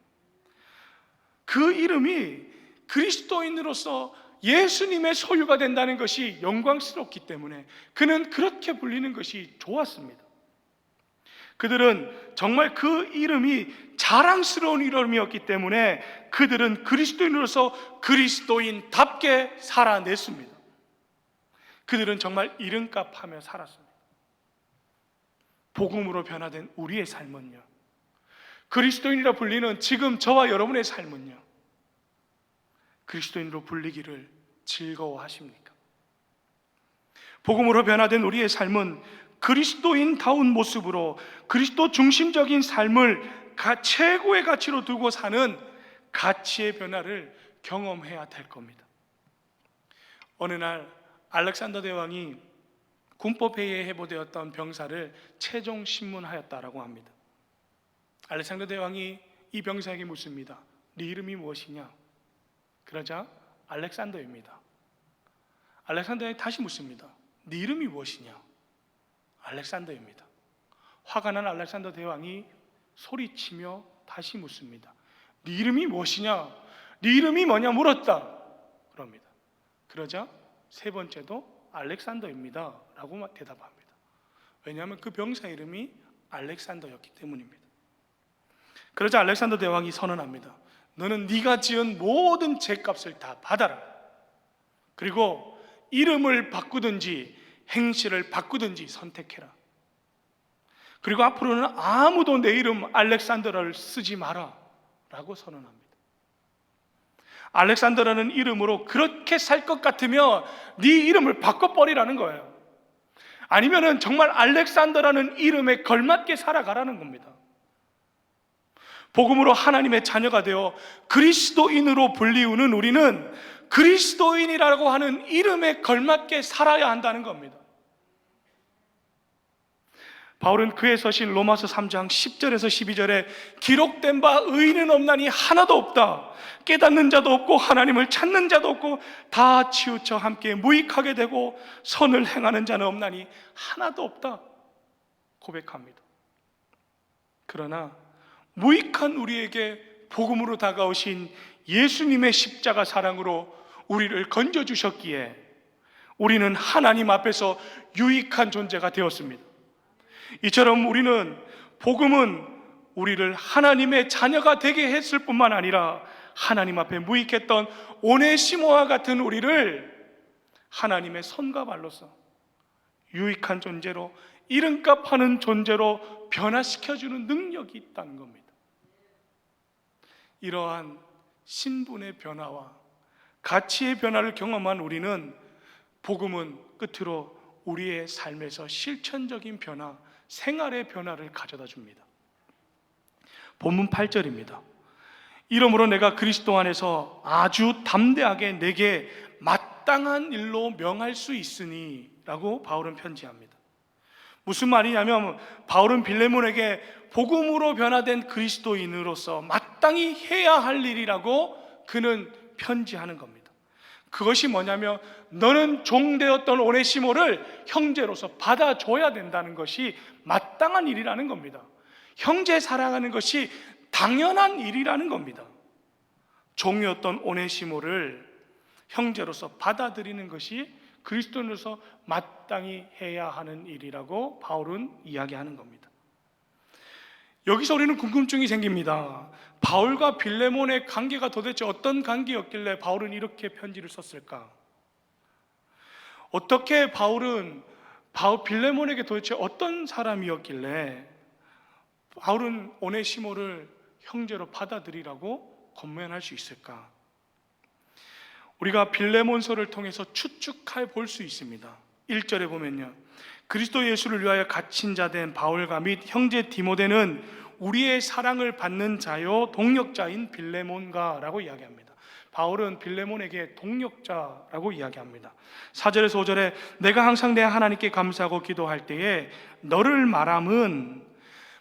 그 이름이 그리스도인으로서 예수님의 소유가 된다는 것이 영광스럽기 때문에 그는 그렇게 불리는 것이 좋았습니다. 그들은 정말 그 이름이 자랑스러운 이름이었기 때문에 그들은 그리스도인으로서 그리스도인답게 살아냈습니다. 그들은 정말 이름값하며 살았습니다. 복음으로 변화된 우리의 삶은요, 그리스도인이라 불리는 지금 저와 여러분의 삶은요, 그리스도인으로 불리기를 즐거워하십니까? 복음으로 변화된 우리의 삶은 그리스도인다운 모습으로 그리스도 중심적인 삶을 최고의 가치로 두고 사는 가치의 변화를 경험해야 될 겁니다. 어느 날 알렉산더 대왕이 군법회의에 해부되었던 병사를 최종 신문하였다라고 합니다. 알렉산더 대왕이 이 병사에게 묻습니다. 네 이름이 무엇이냐? 그러자 알렉산더입니다. 알렉산더에게 다시 묻습니다. 네 이름이 무엇이냐? 알렉산더입니다. 화가 난 알렉산더 대왕이 소리치며 다시 묻습니다. 네 이름이 무엇이냐? 네 이름이 뭐냐 물었다 그럽니다. 그러자 세 번째도 알렉산더입니다 라고 대답합니다. 왜냐하면 그 병사 이름이 알렉산더였기 때문입니다. 그러자 알렉산더 대왕이 선언합니다. 너는 네가 지은 모든 죄값을 다 받아라. 그리고 이름을 바꾸든지 행실을 바꾸든지 선택해라. 그리고 앞으로는 아무도 내 이름 알렉산더를 쓰지 마라 라고 선언합니다. 알렉산더라는 이름으로 그렇게 살 것 같으면 네 이름을 바꿔버리라는 거예요. 아니면은 정말 알렉산더라는 이름에 걸맞게 살아가라는 겁니다. 복음으로 하나님의 자녀가 되어 그리스도인으로 불리우는 우리는 그리스도인이라고 하는 이름에 걸맞게 살아야 한다는 겁니다. 바울은 그의 서신 로마서 3장 10절에서 12절에 기록된 바 의인은 없나니 하나도 없다. 깨닫는 자도 없고 하나님을 찾는 자도 없고 다 치우쳐 함께 무익하게 되고 선을 행하는 자는 없나니 하나도 없다 고백합니다. 그러나 무익한 우리에게 복음으로 다가오신 예수님의 십자가 사랑으로 우리를 건져주셨기에 우리는 하나님 앞에서 유익한 존재가 되었습니다. 이처럼 우리는, 복음은 우리를 하나님의 자녀가 되게 했을 뿐만 아니라 하나님 앞에 무익했던 오네시모와 같은 우리를 하나님의 손과 발로서 유익한 존재로, 이름값하는 존재로 변화시켜주는 능력이 있다는 겁니다. 이러한 신분의 변화와 가치의 변화를 경험한 우리는, 복음은 끝으로 우리의 삶에서 실천적인 변화, 생활의 변화를 가져다 줍니다. 본문 8절입니다. 이러므로 내가 그리스도 안에서 아주 담대하게 내게 마땅한 일로 명할 수 있으니 라고 바울은 편지합니다. 무슨 말이냐면 바울은 빌레몬에게 복음으로 변화된 그리스도인으로서 마땅히 해야 할 일이라고 그는 편지하는 겁니다. 그것이 뭐냐면 너는 종되었던 오네시모를 형제로서 받아줘야 된다는 것이 마땅한 일이라는 겁니다. 형제 사랑하는 것이 당연한 일이라는 겁니다. 종이었던 오네시모를 형제로서 받아들이는 것이 그리스도인으로서 마땅히 해야 하는 일이라고 바울은 이야기하는 겁니다. 여기서 우리는 궁금증이 생깁니다. 바울과 빌레몬의 관계가 도대체 어떤 관계였길래 바울은 이렇게 편지를 썼을까? 어떻게 빌레몬에게 도대체 어떤 사람이었길래 바울은 오네시모를 형제로 받아들이라고 권면할 수 있을까? 우리가 빌레몬서를 통해서 추측해 볼 수 있습니다. 1절에 보면요, 그리스도 예수를 위하여 갇힌 자 된 바울과 및 형제 디모데는 우리의 사랑을 받는 자요 동력자인 빌레몬가 라고 이야기합니다. 바울은 빌레몬에게 동력자라고 이야기합니다. 4절에서 5절에 내가 항상 내 하나님께 감사하고 기도할 때에 너를 말함은,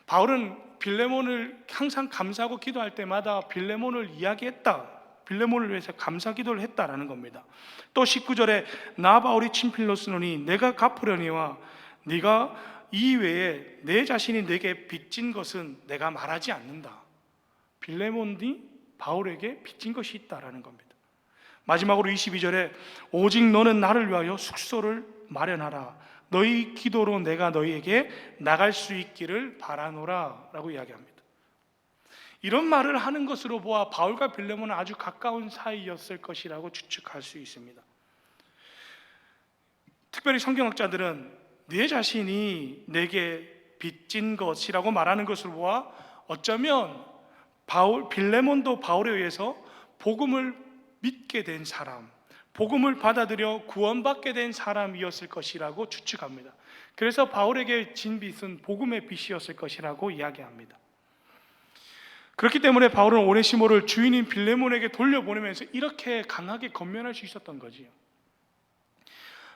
바울은 빌레몬을 항상 감사하고 기도할 때마다 빌레몬을 이야기했다, 빌레몬을 위해서 감사 기도를 했다라는 겁니다. 또 19절에 나 바울이 친필로 쓰노니 내가 갚으려니와 네가 이외에 내 자신이 내게 빚진 것은 내가 말하지 않는다. 빌레몬이 바울에게 빚진 것이 있다라는 겁니다. 마지막으로 22절에 오직 너는 나를 위하여 숙소를 마련하라. 너희 기도로 내가 너희에게 나갈 수 있기를 바라노라 라고 이야기합니다. 이런 말을 하는 것으로 보아 바울과 빌레몬은 아주 가까운 사이였을 것이라고 추측할 수 있습니다. 특별히 성경학자들은 네 자신이 내게 빚진 것이라고 말하는 것으로 보아 어쩌면 빌레몬도 바울에 의해서 복음을 믿게 된 사람, 복음을 받아들여 구원받게 된 사람이었을 것이라고 추측합니다. 그래서 바울에게 진 빚은 복음의 빚이었을 것이라고 이야기합니다. 그렇기 때문에 바울은 오네시모를 주인인 빌레몬에게 돌려보내면서 이렇게 강하게 권면할 수 있었던 거지요.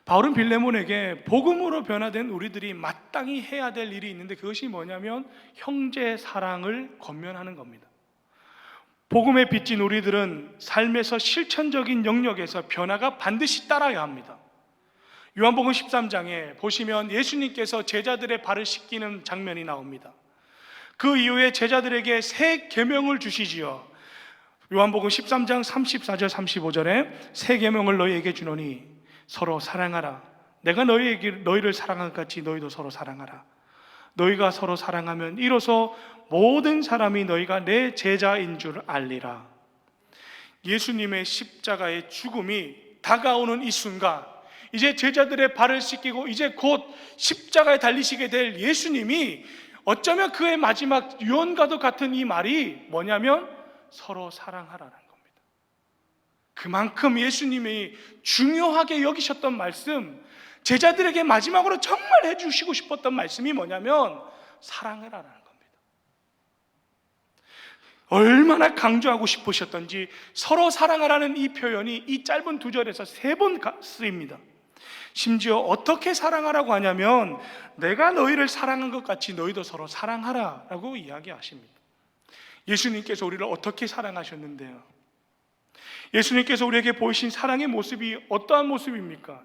바울은 빌레몬에게 복음으로 변화된 우리들이 마땅히 해야 될 일이 있는데, 그것이 뭐냐면 형제 사랑을 권면하는 겁니다. 복음에 빚진 우리들은 삶에서 실천적인 영역에서 변화가 반드시 따라야 합니다. 요한복음 13장에 보시면 예수님께서 제자들의 발을 씻기는 장면이 나옵니다. 그 이후에 제자들에게 새 계명을 주시지요. 요한복음 13장 34절 35절에 새 계명을 너희에게 주노니 서로 사랑하라. 내가 너희를 사랑한 것 같이 너희도 서로 사랑하라. 너희가 서로 사랑하면 이로써 모든 사람이 너희가 내 제자인 줄 알리라. 예수님의 십자가의 죽음이 다가오는 이 순간, 이제 제자들의 발을 씻기고 이제 곧 십자가에 달리시게 될 예수님이 어쩌면 그의 마지막 유언과도 같은 이 말이 뭐냐면 서로 사랑하라는 겁니다. 그만큼 예수님이 중요하게 여기셨던 말씀, 제자들에게 마지막으로 정말 해주시고 싶었던 말씀이 뭐냐면 사랑해라라는 겁니다. 얼마나 강조하고 싶으셨던지 서로 사랑하라는 이 표현이 이 짧은 2절에서 3번 쓰입니다. 심지어 어떻게 사랑하라고 하냐면 내가 너희를 사랑한 것 같이 너희도 서로 사랑하라라고 이야기하십니다. 예수님께서 우리를 어떻게 사랑하셨는데요? 예수님께서 우리에게 보이신 사랑의 모습이 어떠한 모습입니까?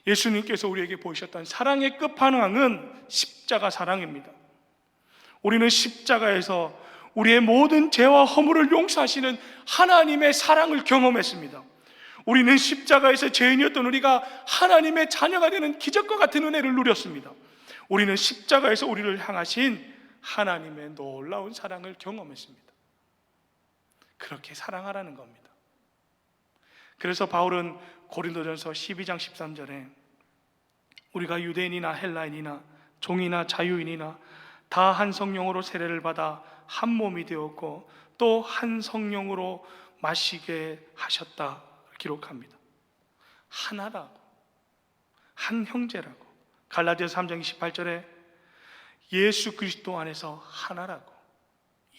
예수님께서 우리에게 보이셨던 사랑의 끝판왕은 십자가 사랑입니다. 우리는 십자가에서 우리의 모든 죄와 허물을 용서하시는 하나님의 사랑을 경험했습니다. 우리는 십자가에서 죄인이었던 우리가 하나님의 자녀가 되는 기적과 같은 은혜를 누렸습니다. 우리는 십자가에서 우리를 향하신 하나님의 놀라운 사랑을 경험했습니다. 그렇게 사랑하라는 겁니다. 그래서 바울은 고린도전서 12장 13절에 우리가 유대인이나 헬라인이나 종이나 자유인이나 다 한 성령으로 세례를 받아 한 몸이 되었고 또 한 성령으로 마시게 하셨다 기록합니다. 하나라고, 한 형제라고. 갈라디아서 3장 28절에 예수 그리스도 안에서 하나라고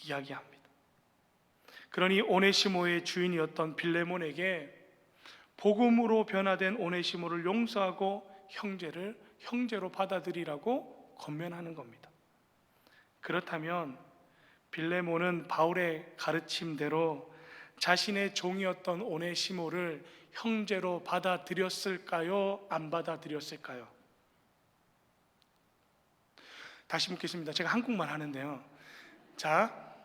이야기합니다. 그러니 오네시모의 주인이었던 빌레몬에게 복음으로 변화된 오네시모를 용서하고 형제로 받아들이라고 권면하는 겁니다. 그렇다면 빌레몬은 바울의 가르침대로 자신의 종이었던 오네시모를 형제로 받아들였을까요? 안 받아들였을까요? 다시 묻겠습니다. 제가 한국말 하는데요. 자,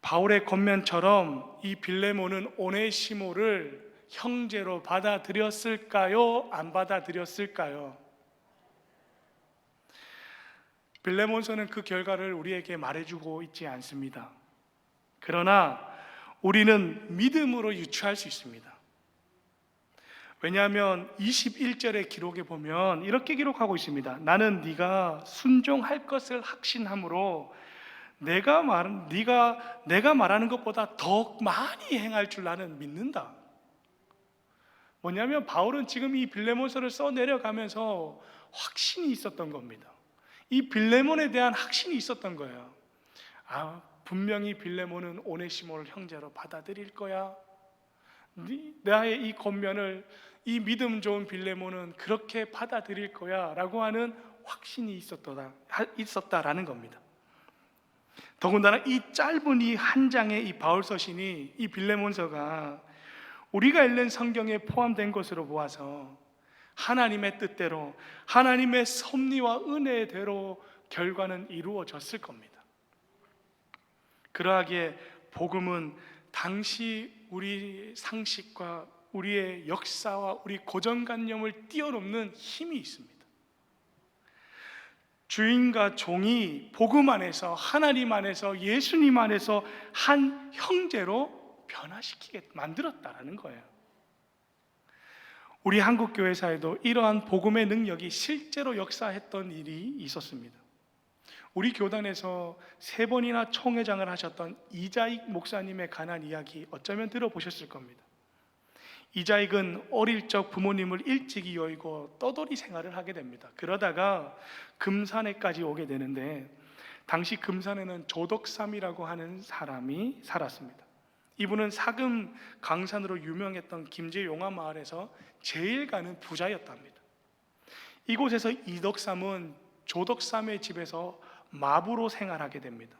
바울의 권면처럼 이 빌레몬은 오네시모를 형제로 받아들였을까요? 안 받아들였을까요? 빌레몬서는 그 결과를 우리에게 말해주고 있지 않습니다. 그러나 우리는 믿음으로 유추할 수 있습니다. 왜냐하면 21절의 기록에 보면 이렇게 기록하고 있습니다. 나는 네가 순종할 것을 확신함으로 내가 말하는 것보다 더 많이 행할 줄 나는 믿는다. 뭐냐면 바울은 지금 이 빌레몬서를 써 내려가면서 확신이 있었던 겁니다. 이 빌레몬에 대한 확신이 있었던 거예요. 분명히 빌레몬은 오네시모를 형제로 받아들일 거야. 나의 이 권면을 이 믿음 좋은 빌레몬은 그렇게 받아들일 거야 라고 하는 확신이 있었다라는 겁니다. 더군다나 이 짧은 이 한 장의 이 바울 서신이, 이 빌레몬서가 우리가 읽는 성경에 포함된 것으로 보아서 하나님의 뜻대로, 하나님의 섭리와 은혜대로 결과는 이루어졌을 겁니다. 그러하기에 복음은 당시 우리 상식과 우리의 역사와 우리 고정관념을 뛰어넘는 힘이 있습니다. 주인과 종이 복음 안에서, 하나님 안에서, 예수님 안에서 한 형제로 변화시키게 만들었다라는 거예요. 우리 한국교회사에도 이러한 복음의 능력이 실제로 역사했던 일이 있었습니다. 우리 교단에서 3번이나 총회장을 하셨던 이자익 목사님에 관한 이야기 어쩌면 들어보셨을 겁니다. 이자익은 어릴 적 부모님을 일찍이 여의고 떠돌이 생활을 하게 됩니다. 그러다가 금산에까지 오게 되는데, 당시 금산에는 조덕삼이라고 하는 사람이 살았습니다. 이분은 사금 강산으로 유명했던 김제용화 마을에서 제일 가는 부자였답니다. 이곳에서 이덕삼은 조덕삼의 집에서 마부로 생활하게 됩니다.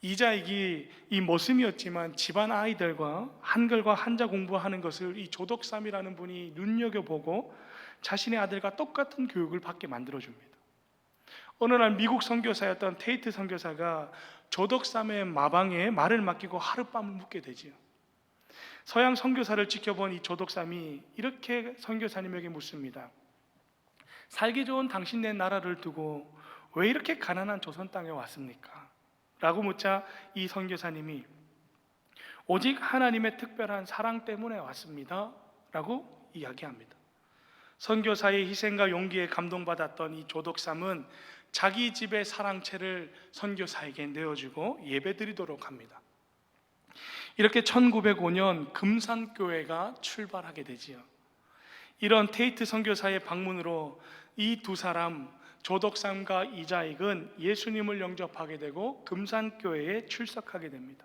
이자익이 이 모습이었지만 집안 아이들과 한글과 한자 공부하는 것을 이 조덕삼이라는 분이 눈여겨보고 자신의 아들과 똑같은 교육을 받게 만들어줍니다. 어느 날 미국 선교사였던 테이트 선교사가 조덕삼의 마방에 말을 맡기고 하룻밤을 묵게 되지요. 서양 선교사를 지켜본 이 조덕삼이 이렇게 선교사님에게 묻습니다. 살기 좋은 당신네 나라를 두고 왜 이렇게 가난한 조선 땅에 왔습니까? 라고 묻자 이 선교사님이 오직 하나님의 특별한 사랑 때문에 왔습니다 라고 이야기합니다. 선교사의 희생과 용기에 감동받았던 이 조덕삼은 자기 집의 사랑채를 선교사에게 내어주고 예배드리도록 합니다. 이렇게 1905년 금산교회가 출발하게 되지요. 이런 테이트 선교사의 방문으로 이 두 사람, 조덕삼과 이자익은 예수님을 영접하게 되고 금산교회에 출석하게 됩니다.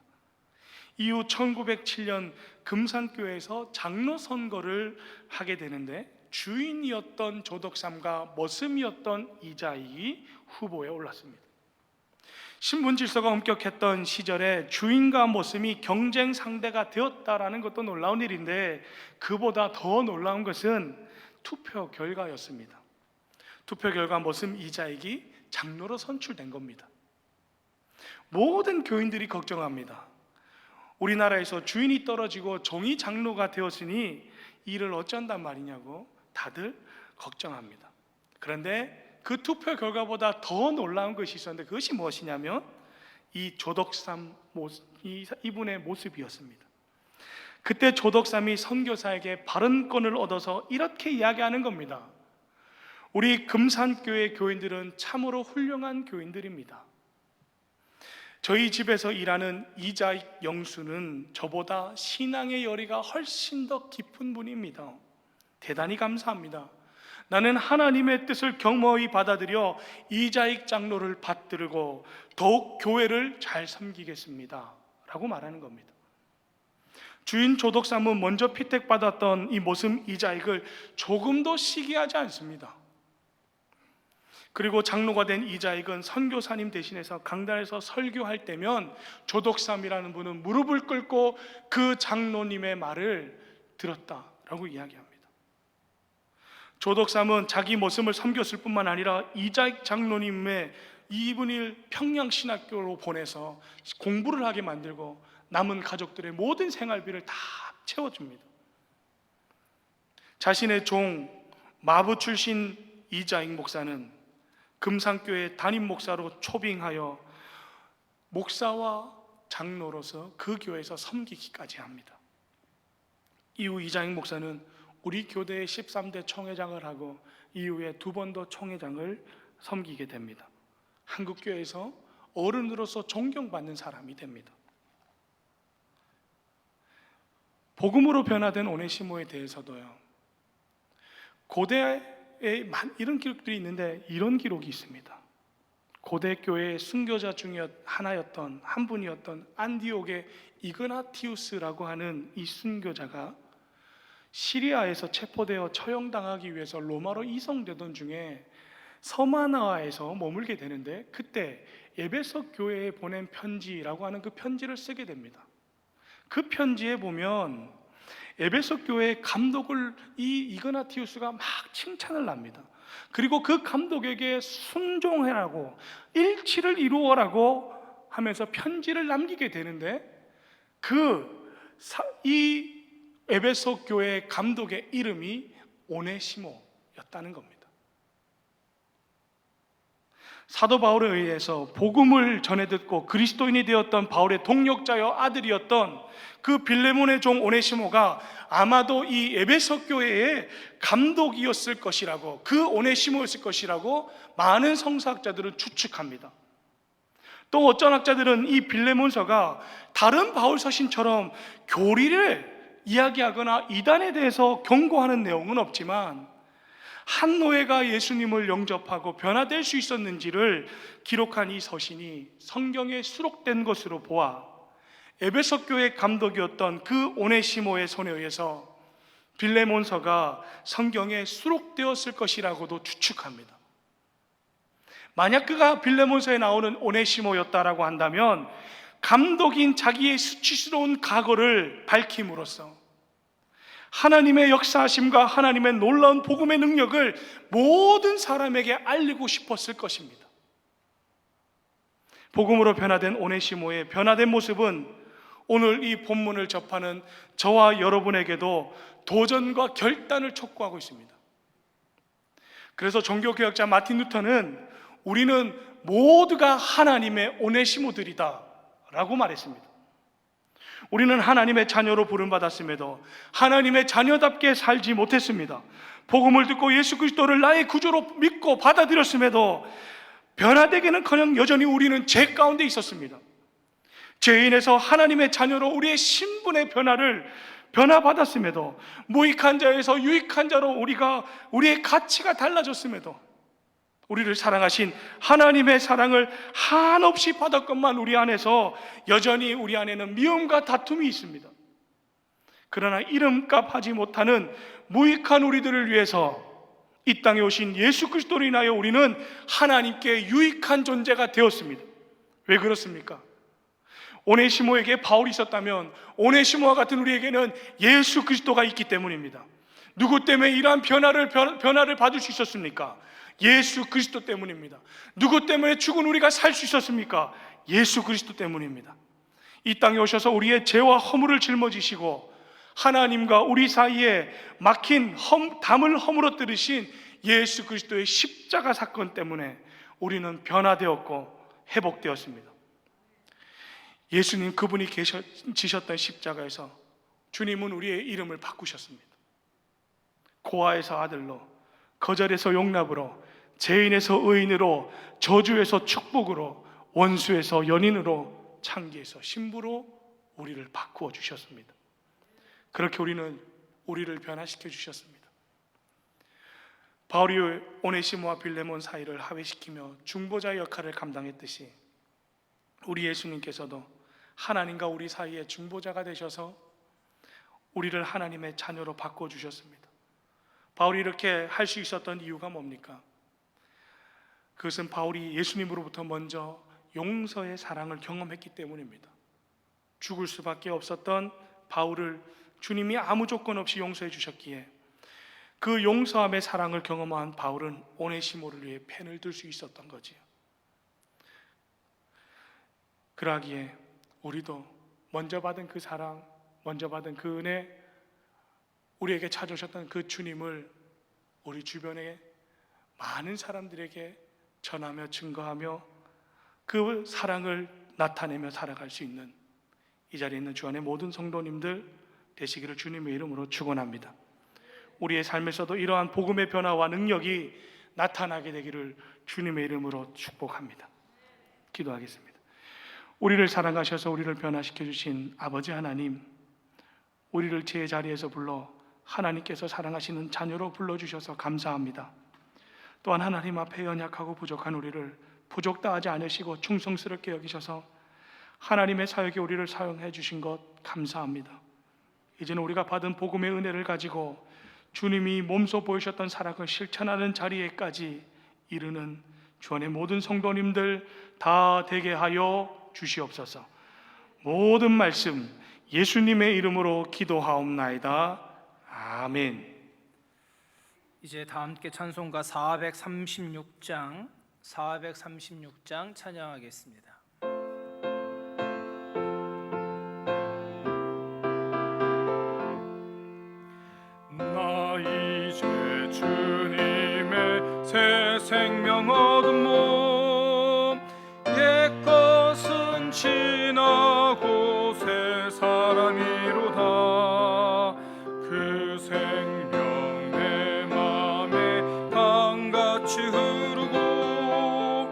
이후 1907년 금산교회에서 장로 선거를 하게 되는데, 주인이었던 조덕삼과 머슴이었던 이자익이 후보에 올랐습니다. 신분 질서가 엄격했던 시절에 주인과 머슴이 경쟁 상대가 되었다라는 것도 놀라운 일인데, 그보다 더 놀라운 것은 투표 결과였습니다. 투표 결과 머슴 이자익이 장로로 선출된 겁니다. 모든 교인들이 걱정합니다. 우리나라에서 주인이 떨어지고 종이 장로가 되었으니 이를 어쩐단 말이냐고 다들 걱정합니다. 그런데 그 투표 결과보다 더 놀라운 것이 있었는데, 그것이 무엇이냐면 이 조덕삼 이분의 모습이었습니다. 그때 조덕삼이 선교사에게 발언권을 얻어서 이렇게 이야기하는 겁니다. 우리 금산교회 교인들은 참으로 훌륭한 교인들입니다. 저희 집에서 일하는 이자익 영수는 저보다 신앙의 열의가 훨씬 더 깊은 분입니다. 대단히 감사합니다. 나는 하나님의 뜻을 겸허히 받아들여 이자익 장로를 받들고 더욱 교회를 잘 섬기겠습니다 라고 말하는 겁니다. 주인 조덕삼은 먼저 피택받았던 이 모습 이자익을 조금도 시기하지 않습니다. 그리고 장로가 된 이자익은 선교사님 대신해서 강단에서 설교할 때면 조덕삼이라는 분은 무릎을 꿇고 그 장로님의 말을 들었다라고 이야기합니다. 조덕삼은 자기 모습을 섬겼을 뿐만 아니라 이자익 장로님의 이분을 평양신학교로 보내서 공부를 하게 만들고 남은 가족들의 모든 생활비를 다 채워줍니다. 자신의 종 마부 출신 이자익 목사는 금산교회 담임 목사로 초빙하여 목사와 장로로서 그 교회에서 섬기기까지 합니다. 이후 이자익 목사는 우리 교대의 13대 총회장을 하고 이후에 2번 더 총회장을 섬기게 됩니다. 한국교회에서 어른으로서 존경받는 사람이 됩니다. 복음으로 변화된 오네시모에 대해서도요, 고대에 이런 기록들이 있는데 이런 기록이 있습니다. 고대 교회의 순교자 중에 하나였던 한 분이었던 안디옥의 이그나티우스라고 하는 이 순교자가 시리아에서 체포되어 처형당하기 위해서 로마로 이송되던 중에 서마나아에서 머물게 되는데, 그때 에베소 교회에 보낸 편지라고 하는 그 편지를 쓰게 됩니다. 그 편지에 보면 에베소 교회의 감독을 이 이그나티우스가 막 칭찬을 합니다. 그리고 그 감독에게 순종해라고, 일치를 이루어라고 하면서 편지를 남기게 되는데, 이 에베소 교회 감독의 이름이 오네시모였다는 겁니다. 사도 바울에 의해서 복음을 전해 듣고 그리스도인이 되었던 바울의 동력자여 아들이었던 그 빌레몬의 종 오네시모가 아마도 이 에베소 교회의 감독이었을 것이라고, 그 오네시모였을 것이라고 많은 성서학자들은 추측합니다. 또 어떤 학자들은 이 빌레몬서가 다른 바울 서신처럼 교리를 이야기하거나 이단에 대해서 경고하는 내용은 없지만, 한 노예가 예수님을 영접하고 변화될 수 있었는지를 기록한 이 서신이 성경에 수록된 것으로 보아 에베소 교회 감독이었던 그 오네시모의 손에 의해서 빌레몬서가 성경에 수록되었을 것이라고도 추측합니다. 만약 그가 빌레몬서에 나오는 오네시모였다라고 한다면 감독인 자기의 수치스러운 과거를 밝힘으로써 하나님의 역사하심과 하나님의 놀라운 복음의 능력을 모든 사람에게 알리고 싶었을 것입니다. 복음으로 변화된 오네시모의 변화된 모습은 오늘 이 본문을 접하는 저와 여러분에게도 도전과 결단을 촉구하고 있습니다. 그래서 종교개혁자 마틴 루터는 우리는 모두가 하나님의 오네시모들이다 라고 말했습니다. 우리는 하나님의 자녀로 부름받았음에도 하나님의 자녀답게 살지 못했습니다. 복음을 듣고 예수 그리스도를 나의 구주로 믿고 받아들였음에도 변화되기는커녕 여전히 우리는 죄 가운데 있었습니다. 죄인에서 하나님의 자녀로 우리의 신분의 변화받았음에도, 무익한 자에서 유익한 자로 우리의 가치가 달라졌음에도, 우리를 사랑하신 하나님의 사랑을 한없이 받았건만 우리 안에서 여전히 우리 안에는 미움과 다툼이 있습니다. 그러나 이름값 하지 못하는 무익한 우리들을 위해서 이 땅에 오신 예수 그리스도로 인하여 우리는 하나님께 유익한 존재가 되었습니다. 왜 그렇습니까? 오네시모에게 바울이 있었다면 오네시모와 같은 우리에게는 예수 그리스도가 있기 때문입니다. 누구 때문에 이러한 변화를 받을 수 있었습니까? 예수 그리스도 때문입니다. 누구 때문에 죽은 우리가 살 수 있었습니까? 예수 그리스도 때문입니다. 이 땅에 오셔서 우리의 죄와 허물을 짊어지시고 하나님과 우리 사이에 막힌 담을 허물어뜨리신 예수 그리스도의 십자가 사건 때문에 우리는 변화되었고 회복되었습니다. 예수님 그분이 지셨던 십자가에서 주님은 우리의 이름을 바꾸셨습니다. 고아에서 아들로, 거절에서 용납으로, 죄인에서 의인으로, 저주에서 축복으로, 원수에서 연인으로, 창기에서 신부로 우리를 바꾸어 주셨습니다. 그렇게 우리를 변화시켜 주셨습니다. 바울이 오네시모와 빌레몬 사이를 화해시키며 중보자의 역할을 감당했듯이 우리 예수님께서도 하나님과 우리 사이의 중보자가 되셔서 우리를 하나님의 자녀로 바꾸어 주셨습니다. 바울이 이렇게 할 수 있었던 이유가 뭡니까? 그것은 바울이 예수님으로부터 먼저 용서의 사랑을 경험했기 때문입니다. 죽을 수밖에 없었던 바울을 주님이 아무 조건 없이 용서해 주셨기에 그 용서함의 사랑을 경험한 바울은 오네시모를 위해 펜을 들 수 있었던 거지요. 그러기에 우리도 먼저 받은 그 사랑, 먼저 받은 그 은혜, 우리에게 찾아오셨던 그 주님을 우리 주변에 많은 사람들에게 전하며 증거하며 그 사랑을 나타내며 살아갈 수 있는 이 자리에 있는 주 안의 모든 성도님들 되시기를 주님의 이름으로 축원합니다. 우리의 삶에서도 이러한 복음의 변화와 능력이 나타나게 되기를 주님의 이름으로 축복합니다. 기도하겠습니다. 우리를 사랑하셔서 우리를 변화시켜 주신 아버지 하나님, 우리를 제 자리에서 불러 하나님께서 사랑하시는 자녀로 불러주셔서 감사합니다. 또한 하나님 앞에 연약하고 부족한 우리를 부족다 하지 않으시고 충성스럽게 여기셔서 하나님의 사역에 우리를 사용해 주신 것 감사합니다. 이제는 우리가 받은 복음의 은혜를 가지고 주님이 몸소 보이셨던 사랑을 실천하는 자리에까지 이르는 주 안의 모든 성도님들 다 되게 하여 주시옵소서. 모든 말씀 예수님의 이름으로 기도하옵나이다. 아멘. 이제 다 함께 찬송가 436장 찬양하겠습니다. 나 이제 주님의 새 생명 얻은 몸, 옛것은 지나고 새 사람이로다. 그 생명 내 맘에 강같이 흐르고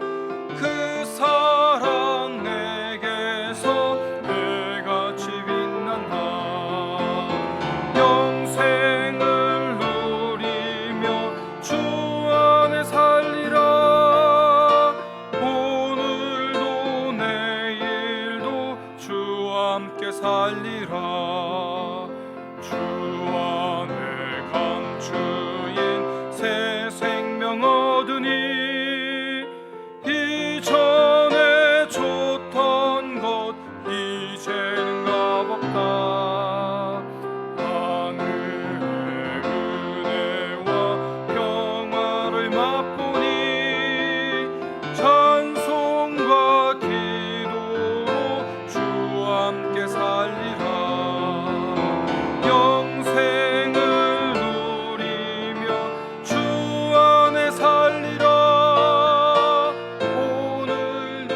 그 사랑 내게서 배같이 빛난다. 영생을 누리며 주 안에 살리라. 오늘도 내일도 주와 함께 살리라. 주 안에 감추인 새 생명 얻으니 이전에 줬던 것 이제는 값없다. 하늘의 은혜와 평화를 맛보니 찬송과 기도로 주와 함께 살리라. 영생을 누리며 주 안에 살리라. 오늘도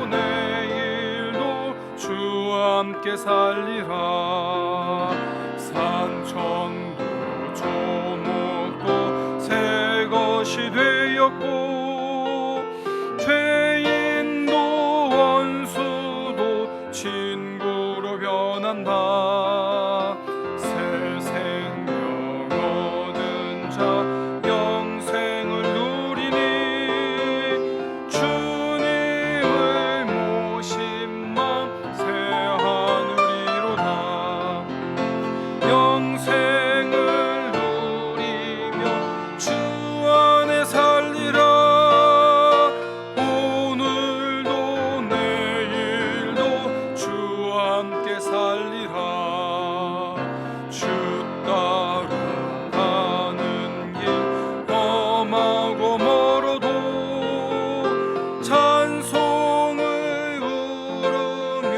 내일도 주와 함께 살리라. 산천도 조목도 새 것이 되었고 죄인도 원수도 친구로 변한다. 새 생명 얻은 자 영생을 누리니 주님을 모신 맘 새 하늘이로다. 영생을 누리며 주 안에 살리라. 오늘도 내일도 주와 함께 살리라. 주 따라가는 길 험하고 멀어도 찬송을 부르며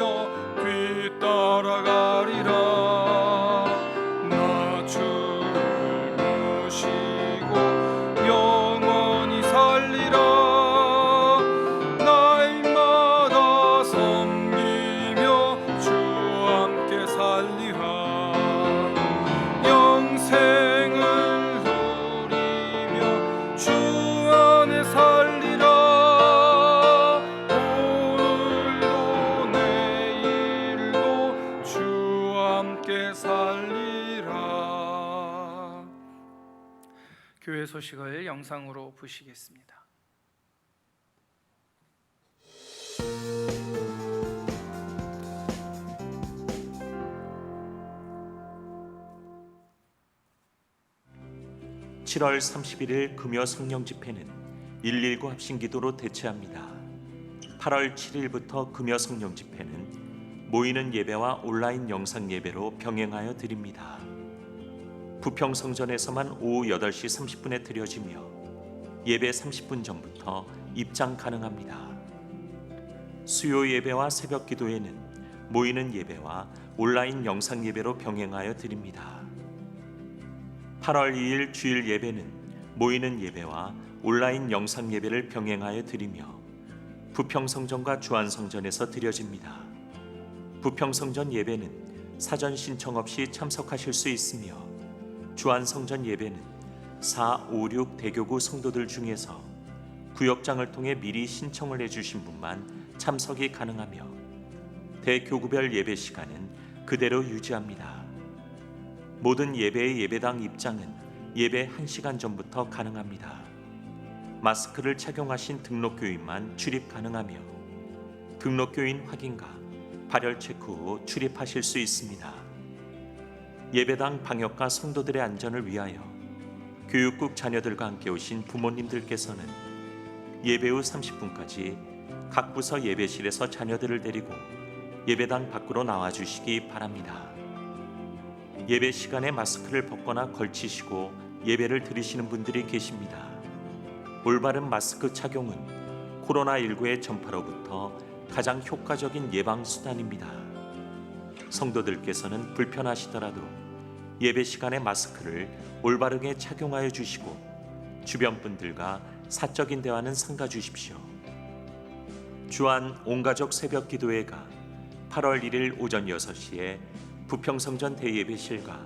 뒤따라가리라. 나 주를 모시고 영원히 살리라. 날마다 섬기며 주와 함께 살리라. 영생을 누리며 주 안에 살리라. 오늘도 내일도 주와 함께 살리라. 교회 소식을 영상으로 보시겠습니다. (7월 31일) 금요 성령 집회는 119 합심기도로 대체합니다. 8월 7일부터 금요 성령 집회는 모이는 예배와 온라인 영상 예배로 병행하여 드립니다. 부평성전에서만 오후 8시 30분에 드려지며 예배 30분 전부터 입장 가능합니다. 수요 예배와 새벽 기도회는 모이는 예배와 온라인 영상 예배로 병행하여 드립니다. 8월 2일 주일 예배는 모이는 예배와 온라인 영상 예배를 병행하여 드리며 부평성전과 주안성전에서 드려집니다. 부평성전 예배는 사전 신청 없이 참석하실 수 있으며 주안성전 예배는 4, 5, 6 대교구 성도들 중에서 구역장을 통해 미리 신청을 해주신 분만 참석이 가능하며 대교구별 예배 시간은 그대로 유지합니다. 모든 예배의 예배당 입장은 예배 1시간 전부터 가능합니다. 마스크를 착용하신 등록교인만 출입 가능하며 등록교인 확인과 발열 체크 후 출입하실 수 있습니다. 예배당 방역과 성도들의 안전을 위하여 교육국 자녀들과 함께 오신 부모님들께서는 예배 후 30분까지 각 부서 예배실에서 자녀들을 데리고 예배당 밖으로 나와주시기 바랍니다. 예배 시간에 마스크를 벗거나 걸치시고 예배를 드리시는 분들이 계십니다. 올바른 마스크 착용은 코로나19의 전파로부터 가장 효과적인 예방 수단입니다. 성도들께서는 불편하시더라도 예배 시간에 마스크를 올바르게 착용하여 주시고 주변 분들과 사적인 대화는 삼가 주십시오. 주안 온가족 새벽 기도회가 8월 1일 오전 6시에 부평성전 대예배실과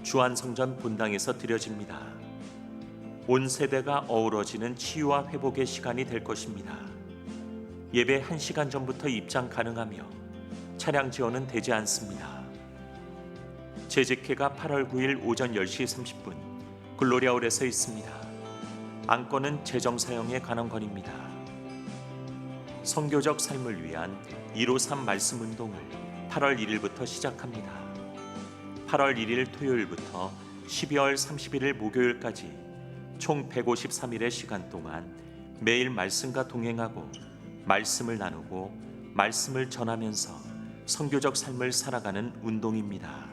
주안성전 본당에서 드려집니다. 온 세대가 어우러지는 치유와 회복의 시간이 될 것입니다. 예배 1시간 전부터 입장 가능하며 차량 지원은 되지 않습니다. 재직회가 8월 9일 오전 10시 30분 글로리아홀에서 있습니다. 안건은 재정 사용에 관한 건입니다. 선교적 삶을 위한 153 말씀 운동을 8월 1일부터 시작합니다. 8월 1일 토요일부터 12월 31일 목요일까지 총 153일의 시간 동안 매일 말씀과 동행하고 말씀을 나누고 말씀을 전하면서 선교적 삶을 살아가는 운동입니다.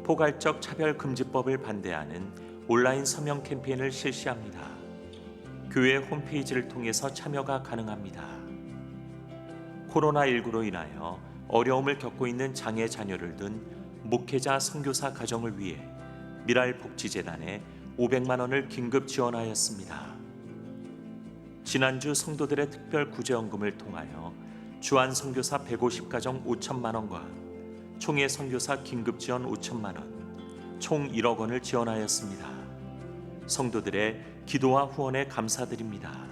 포괄적 차별금지법을 반대하는 온라인 서명 캠페인을 실시합니다. 교회 홈페이지를 통해서 참여가 가능합니다. 코로나19로 인하여 어려움을 겪고 있는 장애 자녀를 둔 목회자 선교사 가정을 위해 미랄복지재단에 500만 원을 긴급 지원하였습니다. 지난주 성도들의 특별 구제연금을 통하여 주안 선교사 150가정 5천만 원과 총회 선교사 긴급 지원 5천만 원, 총 1억 원을 지원하였습니다. 성도들의 기도와 후원에 감사드립니다.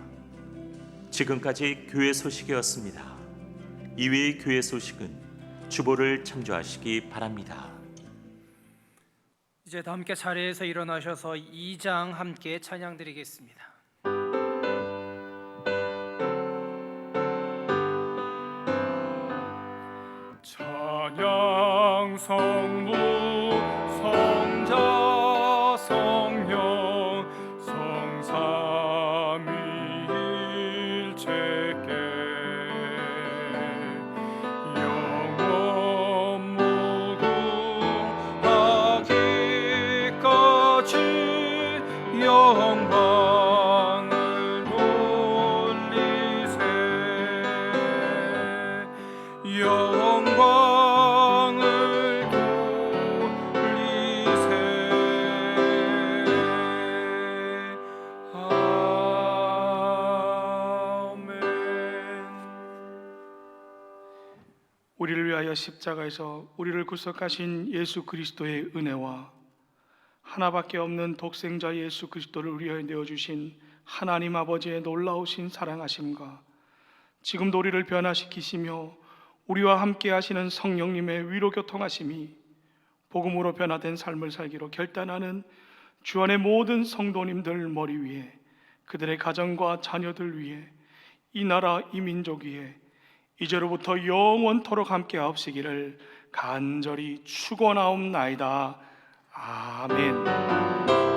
지금까지 교회 소식이었습니다. 이외의 교회 소식은 주보를 참조하시기 바랍니다. 이제 다 함께 자리에서 일어나셔서 2장 함께 찬양드리겠습니다. 찬양 성부 성자 성령 성삼위일체께 영원 무궁하기까지 영광을 돌리세 영광을 돌리세 아멘. 우리를 위하여 십자가에서 우리를 구속하신 예수 그리스도의 은혜와 하나밖에 없는 독생자 예수 그리스도를 위하여 내어주신 하나님 아버지의 놀라우신 사랑하심과 지금도 우리를 변화시키시며 우리와 함께 하시는 성령님의 위로교통하심이 복음으로 변화된 삶을 살기로 결단하는 주안의 모든 성도님들 머리 위에 그들의 가정과 자녀들 위에 이 나라 이 민족 위에 이제로부터 영원토록 함께 하옵시기를 간절히 축원하옵나이다. 아멘.